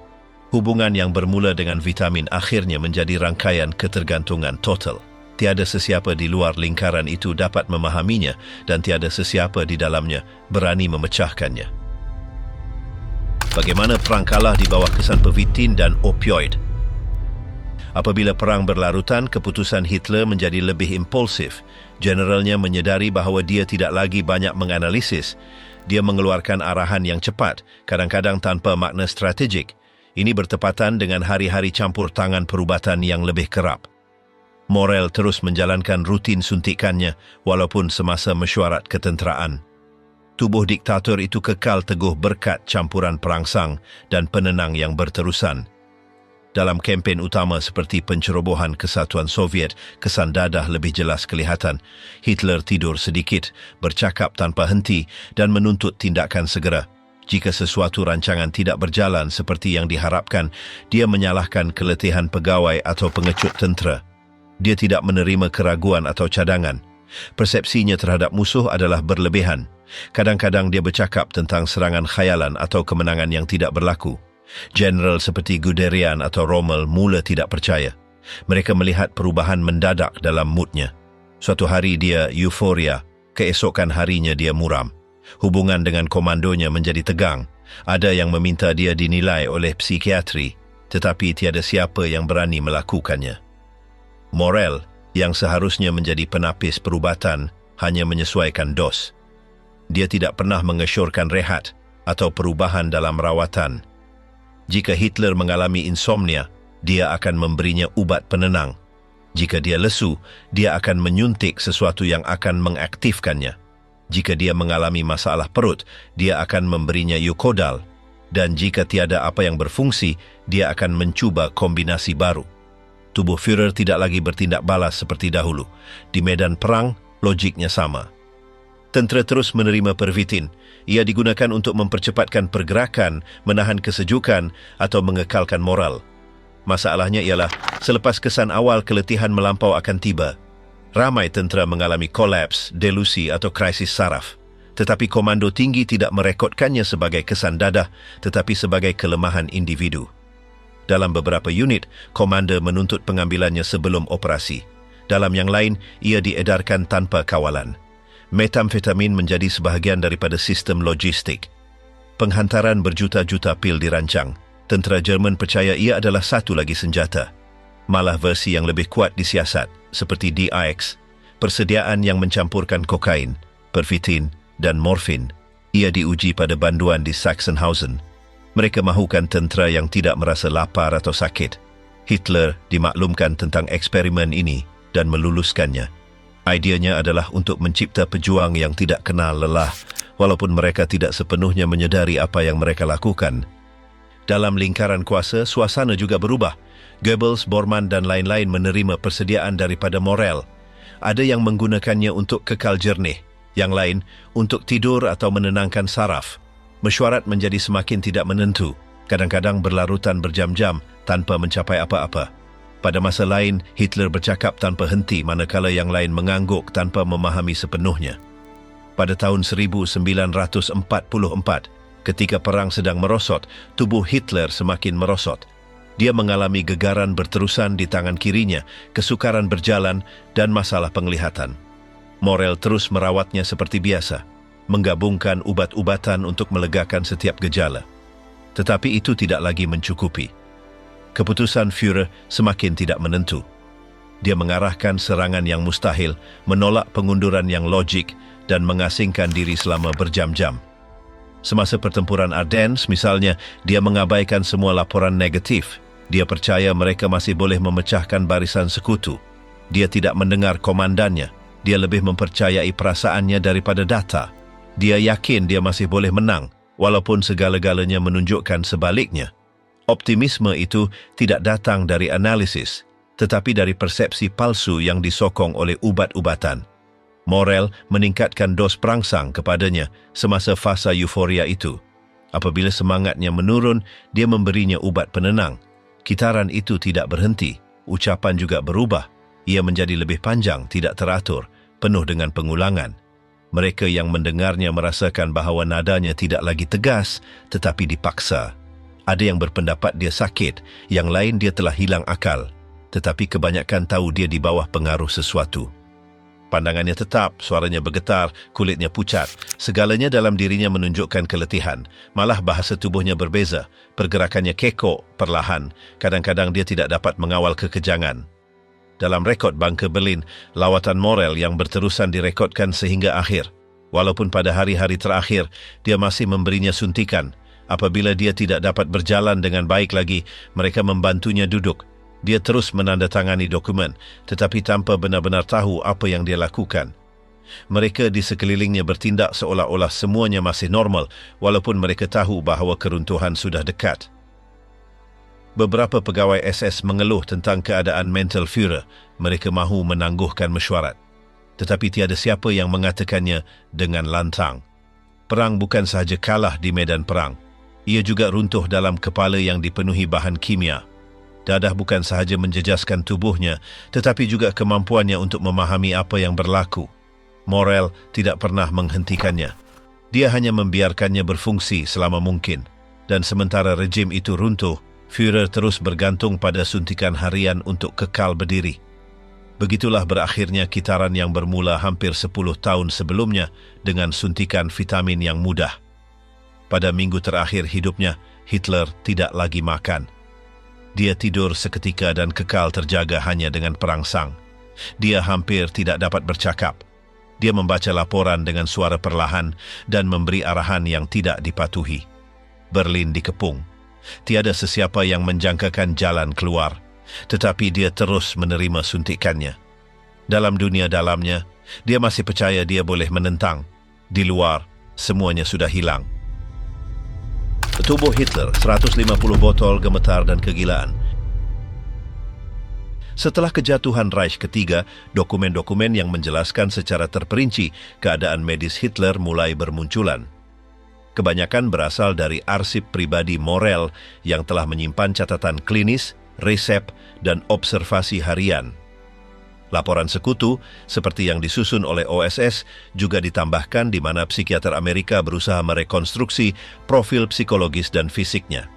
Hubungan yang bermula dengan vitamin akhirnya menjadi rangkaian ketergantungan total. Tiada sesiapa di luar lingkaran itu dapat memahaminya dan tiada sesiapa di dalamnya berani memecahkannya. Bagaimana perang kalah di bawah kesan pervitin dan opioid? Apabila perang berlarutan, keputusan Hitler menjadi lebih impulsif. Generalnya menyedari bahawa dia tidak lagi banyak menganalisis. Dia mengeluarkan arahan yang cepat, kadang-kadang tanpa makna strategik. Ini bertepatan dengan hari-hari campur tangan perubatan yang lebih kerap. Morel terus menjalankan rutin suntikannya walaupun semasa mesyuarat ketenteraan. Tubuh diktator itu kekal teguh berkat campuran perangsang dan penenang yang berterusan. Dalam kempen utama seperti pencerobohan Kesatuan Soviet, kesan dadah lebih jelas kelihatan. Hitler tidur sedikit, bercakap tanpa henti dan menuntut tindakan segera. Jika sesuatu rancangan tidak berjalan seperti yang diharapkan, dia menyalahkan keletihan pegawai atau pengecut tentera. Dia tidak menerima keraguan atau cadangan. Persepsinya terhadap musuh adalah berlebihan. Kadang-kadang dia bercakap tentang serangan khayalan atau kemenangan yang tidak berlaku. General seperti Guderian atau Rommel mula tidak percaya. Mereka melihat perubahan mendadak dalam moodnya. Suatu hari dia euforia, keesokan harinya dia muram. Hubungan dengan komandonya menjadi tegang. Ada yang meminta dia dinilai oleh psikiatri, tetapi tiada siapa yang berani melakukannya. Morel, yang seharusnya menjadi penapis perubatan, hanya menyesuaikan dos. Dia tidak pernah mengesyorkan rehat atau perubahan dalam rawatan. Jika Hitler mengalami insomnia, dia akan memberinya ubat penenang. Jika dia lesu, dia akan menyuntik sesuatu yang akan mengaktifkannya. Jika dia mengalami masalah perut, dia akan memberinya Eukodal. Dan jika tiada apa yang berfungsi, dia akan mencuba kombinasi baru. Tubuh Führer tidak lagi bertindak balas seperti dahulu. Di medan perang, logiknya sama. Tentera terus menerima pervitin. Ia digunakan untuk mempercepatkan pergerakan, menahan kesejukan atau mengekalkan moral. Masalahnya ialah, selepas kesan awal keletihan melampau akan tiba. Ramai tentera mengalami kolaps, delusi atau krisis saraf. Tetapi komando tinggi tidak merekodkannya sebagai kesan dadah, tetapi sebagai kelemahan individu. Dalam beberapa unit, komander menuntut pengambilannya sebelum operasi. Dalam yang lain, ia diedarkan tanpa kawalan. Metamfetamin menjadi sebahagian daripada sistem logistik. Penghantaran berjuta-juta pil dirancang. Tentera Jerman percaya ia adalah satu lagi senjata. Malah versi yang lebih kuat disiasat, seperti DIX, persediaan yang mencampurkan kokain, pervitin dan morfin. Ia diuji pada banduan di Sachsenhausen. Mereka mahukan tentera yang tidak merasa lapar atau sakit. Hitler dimaklumkan tentang eksperimen ini dan meluluskannya. Ideanya adalah untuk mencipta pejuang yang tidak kenal lelah, walaupun mereka tidak sepenuhnya menyedari apa yang mereka lakukan. Dalam lingkaran kuasa, suasana juga berubah. Goebbels, Bormann dan lain-lain menerima persediaan daripada Morel. Ada yang menggunakannya untuk kekal jernih, yang lain untuk tidur atau menenangkan saraf. Mesyuarat menjadi semakin tidak menentu, kadang-kadang berlarutan berjam-jam tanpa mencapai apa-apa. Pada masa lain, Hitler bercakap tanpa henti manakala yang lain mengangguk tanpa memahami sepenuhnya. Pada tahun 1944, ketika perang sedang merosot, tubuh Hitler semakin merosot. Dia mengalami gegaran berterusan di tangan kirinya, kesukaran berjalan, dan masalah penglihatan. Morel terus merawatnya seperti biasa, menggabungkan ubat-ubatan untuk melegakan setiap gejala. Tetapi itu tidak lagi mencukupi. Keputusan Führer semakin tidak menentu. Dia mengarahkan serangan yang mustahil, menolak pengunduran yang logik, dan mengasingkan diri selama berjam-jam. Semasa pertempuran Ardennes, misalnya, dia mengabaikan semua laporan negatif. Dia percaya mereka masih boleh memecahkan barisan sekutu. Dia tidak mendengar komandannya. Dia lebih mempercayai perasaannya daripada data. Dia yakin dia masih boleh menang, walaupun segala-galanya menunjukkan sebaliknya. Optimisme itu tidak datang dari analisis, tetapi dari persepsi palsu yang disokong oleh ubat-ubatan. Morel meningkatkan dos perangsang kepadanya semasa fasa euforia itu. Apabila semangatnya menurun, dia memberinya ubat penenang. Kitaran itu tidak berhenti, ucapan juga berubah. Ia menjadi lebih panjang, tidak teratur, penuh dengan pengulangan. Mereka yang mendengarnya merasakan bahawa nadanya tidak lagi tegas, tetapi dipaksa. Ada yang berpendapat dia sakit, yang lain dia telah hilang akal. Tetapi kebanyakan tahu dia di bawah pengaruh sesuatu. Pandangannya tetap, suaranya bergetar, kulitnya pucat. Segalanya dalam dirinya menunjukkan keletihan. Malah bahasa tubuhnya berbeza. Pergerakannya kekok, perlahan. Kadang-kadang dia tidak dapat mengawal kekejangan. Dalam rekod Bunker Berlin, lawatan Morel yang berterusan direkodkan sehingga akhir. Walaupun pada hari-hari terakhir, dia masih memberinya suntikan. Apabila dia tidak dapat berjalan dengan baik lagi, mereka membantunya duduk. Dia terus menandatangani dokumen, tetapi tanpa benar-benar tahu apa yang dia lakukan. Mereka di sekelilingnya bertindak seolah-olah semuanya masih normal, walaupun mereka tahu bahawa keruntuhan sudah dekat. Beberapa pegawai SS mengeluh tentang keadaan mental Führer. Mereka mahu menangguhkan mesyuarat. Tetapi tiada siapa yang mengatakannya dengan lantang. Perang bukan sahaja kalah di medan perang. Ia juga runtuh dalam kepala yang dipenuhi bahan kimia. Dadah bukan sahaja menjejaskan tubuhnya, tetapi juga kemampuannya untuk memahami apa yang berlaku. Morel tidak pernah menghentikannya. Dia hanya membiarkannya berfungsi selama mungkin. Dan sementara rejim itu runtuh, Führer terus bergantung pada suntikan harian untuk kekal berdiri. Begitulah berakhirnya kitaran yang bermula hampir 10 tahun sebelumnya dengan suntikan vitamin yang mudah. Pada minggu terakhir hidupnya, Hitler tidak lagi makan. Dia tidur seketika dan kekal terjaga hanya dengan perangsang. Dia hampir tidak dapat bercakap. Dia membaca laporan dengan suara perlahan dan memberi arahan yang tidak dipatuhi. Berlin dikepung. Tiada sesiapa yang menjangkakan jalan keluar, tetapi dia terus menerima suntikannya. Dalam dunia dalamnya, dia masih percaya dia boleh menentang. Di luar, semuanya sudah hilang. Tubuh Hitler, 150 botol gemetar dan kegilaan. Setelah kejatuhan Reich ketiga, dokumen-dokumen yang menjelaskan secara terperinci keadaan medis Hitler mulai bermunculan. Kebanyakan berasal dari arsip pribadi Morel yang telah menyimpan catatan klinis, resep, dan observasi harian. Laporan sekutu, seperti yang disusun oleh OSS, juga ditambahkan di mana psikiater Amerika berusaha merekonstruksi profil psikologis dan fisiknya.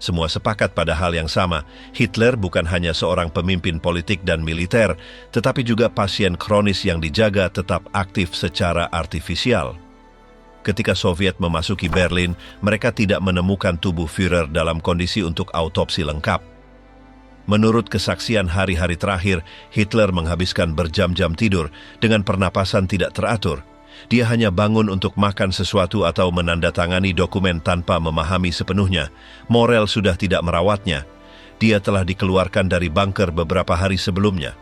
Semua sepakat pada hal yang sama, Hitler bukan hanya seorang pemimpin politik dan militer, tetapi juga pasien kronis yang dijaga tetap aktif secara artifisial. Ketika Soviet memasuki Berlin, mereka tidak menemukan tubuh Führer dalam kondisi untuk autopsi lengkap. Menurut kesaksian hari-hari terakhir, Hitler menghabiskan berjam-jam tidur dengan pernapasan tidak teratur. Dia hanya bangun untuk makan sesuatu atau menandatangani dokumen tanpa memahami sepenuhnya. Morel sudah tidak merawatnya. Dia telah dikeluarkan dari bunker beberapa hari sebelumnya.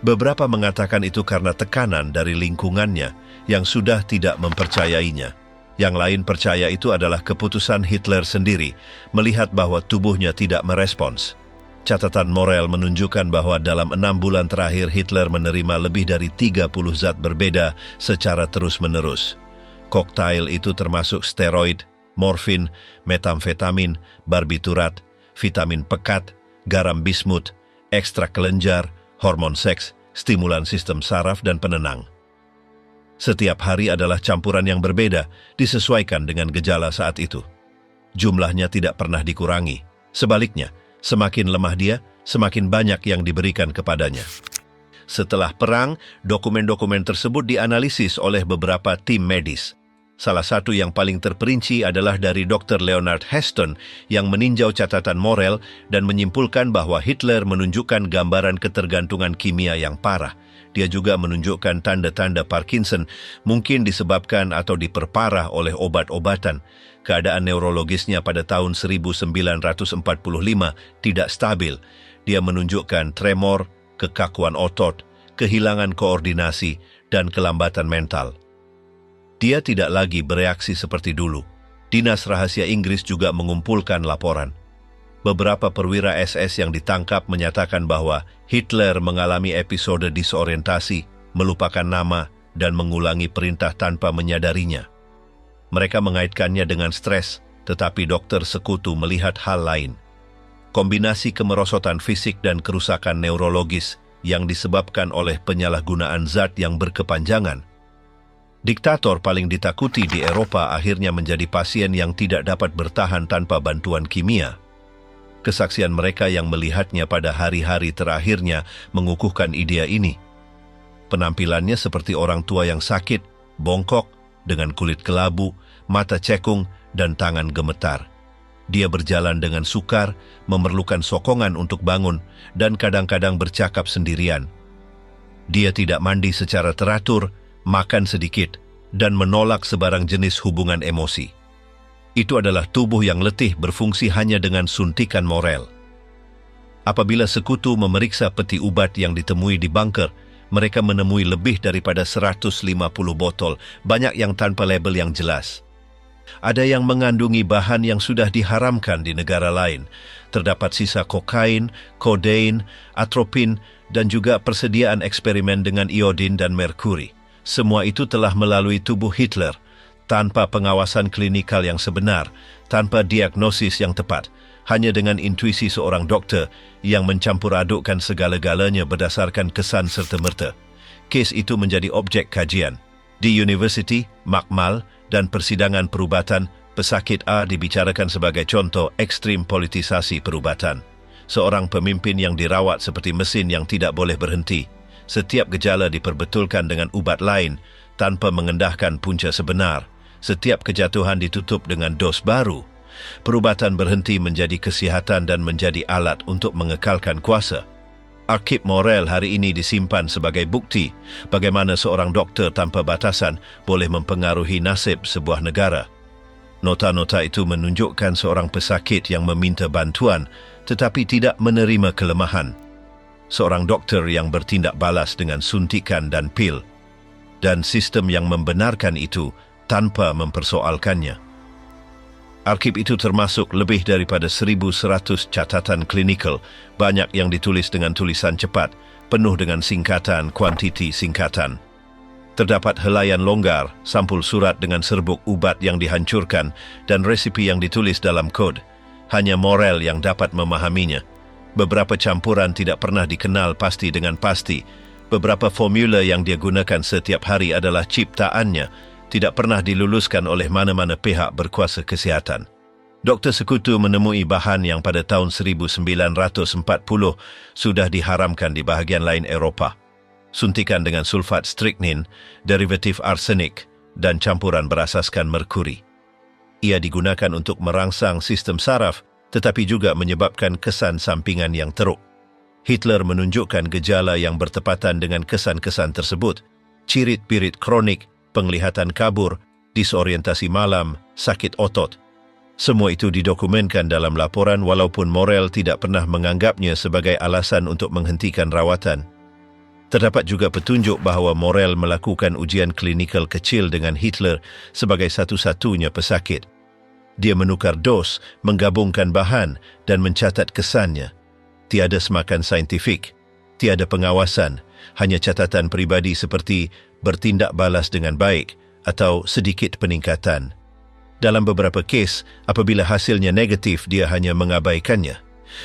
Beberapa mengatakan itu karena tekanan dari lingkungannya yang sudah tidak mempercayainya. Yang lain percaya itu adalah keputusan Hitler sendiri, melihat bahwa tubuhnya tidak merespons. Catatan Morel menunjukkan bahwa dalam 6 bulan terakhir Hitler menerima lebih dari 30 zat berbeda secara terus-menerus. Koktail itu termasuk steroid, morfin, metamfetamin, barbiturat, vitamin pekat, garam bismut, ekstrak kelenjar, hormon seks, stimulan sistem saraf dan penenang. Setiap hari adalah campuran yang berbeda, disesuaikan dengan gejala saat itu. Jumlahnya tidak pernah dikurangi. Sebaliknya, semakin lemah dia, semakin banyak yang diberikan kepadanya. Setelah perang, dokumen-dokumen tersebut dianalisis oleh beberapa tim medis. Salah satu yang paling terperinci adalah dari Dr. Leonard Heston yang meninjau catatan Morell dan menyimpulkan bahwa Hitler menunjukkan gambaran ketergantungan kimia yang parah. Dia juga menunjukkan tanda-tanda Parkinson mungkin disebabkan atau diperparah oleh obat-obatan. Keadaan neurologisnya pada tahun 1945 tidak stabil. Dia menunjukkan tremor, kekakuan otot, kehilangan koordinasi, dan kelambatan mental. Dia tidak lagi bereaksi seperti dulu. Dinas Rahasia Inggris juga mengumpulkan laporan. Beberapa perwira SS yang ditangkap menyatakan bahwa Hitler mengalami episode disorientasi, melupakan nama, dan mengulangi perintah tanpa menyadarinya. Mereka mengaitkannya dengan stres, tetapi dokter sekutu melihat hal lain. Kombinasi kemerosotan fisik dan kerusakan neurologis yang disebabkan oleh penyalahgunaan zat yang berkepanjangan. Diktator paling ditakuti di Eropa akhirnya menjadi pasien yang tidak dapat bertahan tanpa bantuan kimia. Kesaksian mereka yang melihatnya pada hari-hari terakhirnya mengukuhkan idea ini. Penampilannya seperti orang tua yang sakit, bongkok, dengan kulit kelabu, mata cekung, dan tangan gemetar. Dia berjalan dengan sukar, memerlukan sokongan untuk bangun, dan kadang-kadang bercakap sendirian. Dia tidak mandi secara teratur, makan sedikit, dan menolak sebarang jenis hubungan emosi. Itu adalah tubuh yang letih berfungsi hanya dengan suntikan Morell. Apabila sekutu memeriksa peti ubat yang ditemui di bunker, mereka menemui lebih daripada 150 botol, banyak yang tanpa label yang jelas. Ada yang mengandungi bahan yang sudah diharamkan di negara lain. Terdapat sisa kokain, kodein, atropin, dan juga persediaan eksperimen dengan iodin dan merkuri. Semua itu telah melalui tubuh Hitler, tanpa pengawasan klinikal yang sebenar, tanpa diagnosis yang tepat, hanya dengan intuisi seorang dokter yang mencampur adukkan segala-galanya berdasarkan kesan serta-merta. Kes itu menjadi objek kajian. Di University, Makmal, dan persidangan perubatan, pesakit A dibicarakan sebagai contoh ekstrim politisasi perubatan. Seorang pemimpin yang dirawat seperti mesin yang tidak boleh berhenti. Setiap gejala diperbetulkan dengan ubat lain tanpa mengendahkan punca sebenar. Setiap kejatuhan ditutup dengan dos baru. Perubatan berhenti menjadi kesihatan dan menjadi alat untuk mengekalkan kuasa. Arsip Morell hari ini disimpan sebagai bukti bagaimana seorang dokter tanpa batasan boleh mempengaruhi nasib sebuah negara. Nota-nota itu menunjukkan seorang pesakit yang meminta bantuan tetapi tidak menerima kelemahan. Seorang dokter yang bertindak balas dengan suntikan dan pil, dan sistem yang membenarkan itu tanpa mempersoalkannya. Arsip itu termasuk lebih daripada 1.100 catatan klinikal, banyak yang ditulis dengan tulisan cepat, penuh dengan singkatan, kuantiti singkatan. Terdapat helaian longgar, sampul surat dengan serbuk ubat yang dihancurkan, dan resipi yang ditulis dalam kod. Hanya Morell yang dapat memahaminya. Beberapa campuran tidak pernah dikenal pasti dengan pasti. Beberapa formula yang dia gunakan setiap hari adalah ciptaannya, tidak pernah diluluskan oleh mana-mana pihak berkuasa kesihatan. Doktor sekutu menemui bahan yang pada tahun 1940 sudah diharamkan di bahagian lain Eropah. Suntikan dengan sulfat strychnine, derivatif arsenik, dan campuran berasaskan merkuri. Ia digunakan untuk merangsang sistem saraf, tetapi juga menyebabkan kesan sampingan yang teruk. Hitler menunjukkan gejala yang bertepatan dengan kesan-kesan tersebut. Cirit-pirit kronik, penglihatan kabur, disorientasi malam, sakit otot. Semua itu didokumenkan dalam laporan walaupun Morell tidak pernah menganggapnya sebagai alasan untuk menghentikan rawatan. Terdapat juga petunjuk bahawa Morell melakukan ujian klinikal kecil dengan Hitler sebagai satu-satunya pesakit. Dia menukar dos, menggabungkan bahan dan mencatat kesannya. Tiada semakan saintifik, tiada pengawasan, hanya catatan peribadi seperti bertindak balas dengan baik atau sedikit peningkatan. Dalam beberapa kes, apabila hasilnya negatif, dia hanya mengabaikannya.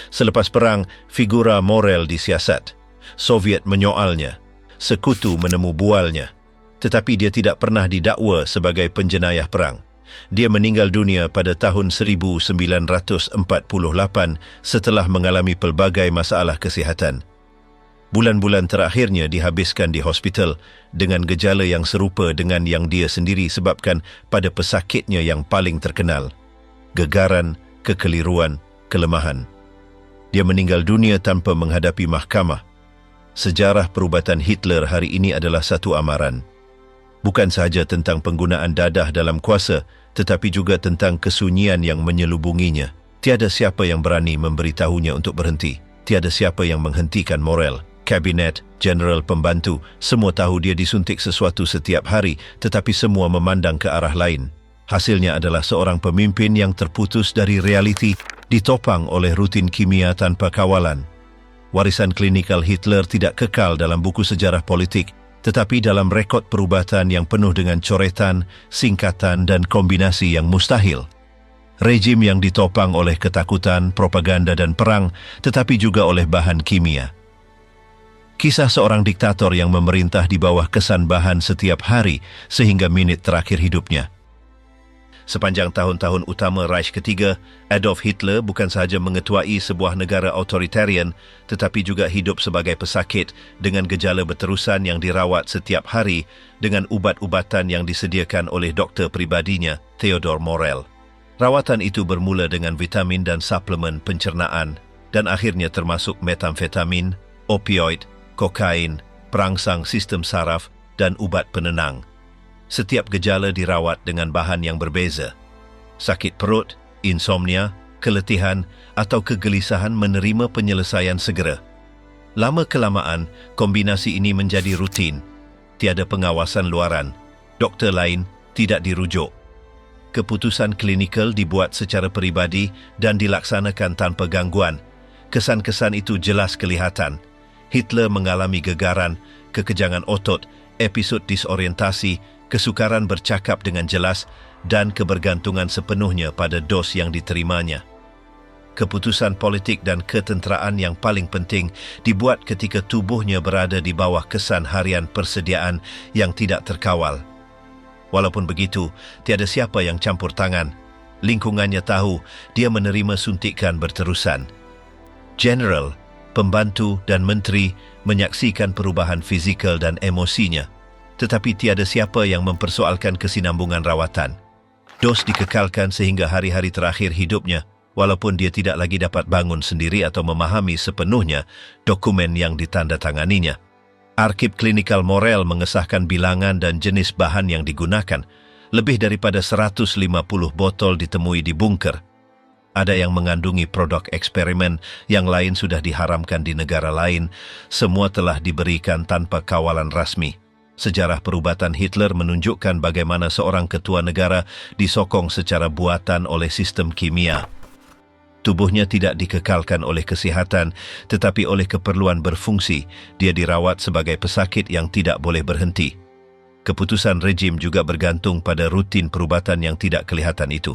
Selepas perang, figura Morel disiasat. Soviet menyoalnya. Sekutu menemu bualnya. Tetapi dia tidak pernah didakwa sebagai penjenayah perang. Dia meninggal dunia pada tahun 1948 setelah mengalami pelbagai masalah kesihatan. Bulan-bulan terakhirnya dihabiskan di hospital dengan gejala yang serupa dengan yang dia sendiri sebabkan pada pesakitnya yang paling terkenal, gegaran, kekeliruan, kelemahan. Dia meninggal dunia tanpa menghadapi mahkamah. Sejarah perubatan Hitler hari ini adalah satu amaran. Bukan sahaja tentang penggunaan dadah dalam kuasa, tetapi juga tentang kesunyian yang menyelubunginya. Tiada siapa yang berani memberitahunya untuk berhenti. Tiada siapa yang menghentikan Morel. Kabinet, Jeneral Pembantu, semua tahu dia disuntik sesuatu setiap hari, tetapi semua memandang ke arah lain. Hasilnya adalah seorang pemimpin yang terputus dari realiti, ditopang oleh rutin kimia tanpa kawalan. Warisan klinikal Hitler tidak kekal dalam buku sejarah politik, tetapi dalam rekod perubatan yang penuh dengan coretan, singkatan dan kombinasi yang mustahil. Rejim yang ditopang oleh ketakutan, propaganda dan perang, tetapi juga oleh bahan kimia. Kisah seorang diktator yang memerintah di bawah kesan bahan setiap hari sehingga minit terakhir hidupnya. Sepanjang tahun-tahun utama Reich ketiga, Adolf Hitler bukan sahaja mengetuai sebuah negara authoritarian, tetapi juga hidup sebagai pesakit dengan gejala berterusan yang dirawat setiap hari dengan ubat-ubatan yang disediakan oleh doktor pribadinya, Theodor Morel. Rawatan itu bermula dengan vitamin dan suplemen pencernaan dan akhirnya termasuk metamfetamin, opioid, kokain, perangsang sistem saraf dan ubat penenang. Setiap gejala dirawat dengan bahan yang berbeza. Sakit perut, insomnia, keletihan atau kegelisahan menerima penyelesaian segera. Lama-kelamaan, kombinasi ini menjadi rutin. Tiada pengawasan luaran. Doktor lain tidak dirujuk. Keputusan klinikal dibuat secara peribadi dan dilaksanakan tanpa gangguan. Kesan-kesan itu jelas kelihatan. Hitler mengalami gegaran, kekejangan otot, episod disorientasi, kesukaran bercakap dengan jelas, dan kebergantungan sepenuhnya pada dos yang diterimanya. Keputusan politik dan ketenteraan yang paling penting dibuat ketika tubuhnya berada di bawah kesan harian persediaan yang tidak terkawal. Walaupun begitu, tiada siapa yang campur tangan. Lingkungannya tahu dia menerima suntikan berterusan. General, pembantu dan menteri menyaksikan perubahan fizikal dan emosinya, tetapi tiada siapa yang mempersoalkan kesinambungan rawatan. Dos dikekalkan sehingga hari-hari terakhir hidupnya, walaupun dia tidak lagi dapat bangun sendiri atau memahami sepenuhnya dokumen yang ditandatanganinya. Arkib klinikal Morel mengesahkan bilangan dan jenis bahan yang digunakan. Lebih daripada 150 botol ditemui di bunker. Ada yang mengandungi produk eksperimen, yang lain sudah diharamkan di negara lain. Semua telah diberikan tanpa kawalan rasmi. Sejarah perubatan Hitler menunjukkan bagaimana seorang ketua negara disokong secara buatan oleh sistem kimia. Tubuhnya tidak dikekalkan oleh kesihatan, tetapi oleh keperluan berfungsi. Dia dirawat sebagai pesakit yang tidak boleh berhenti. Keputusan rejim juga bergantung pada rutin perubatan yang tidak kelihatan itu.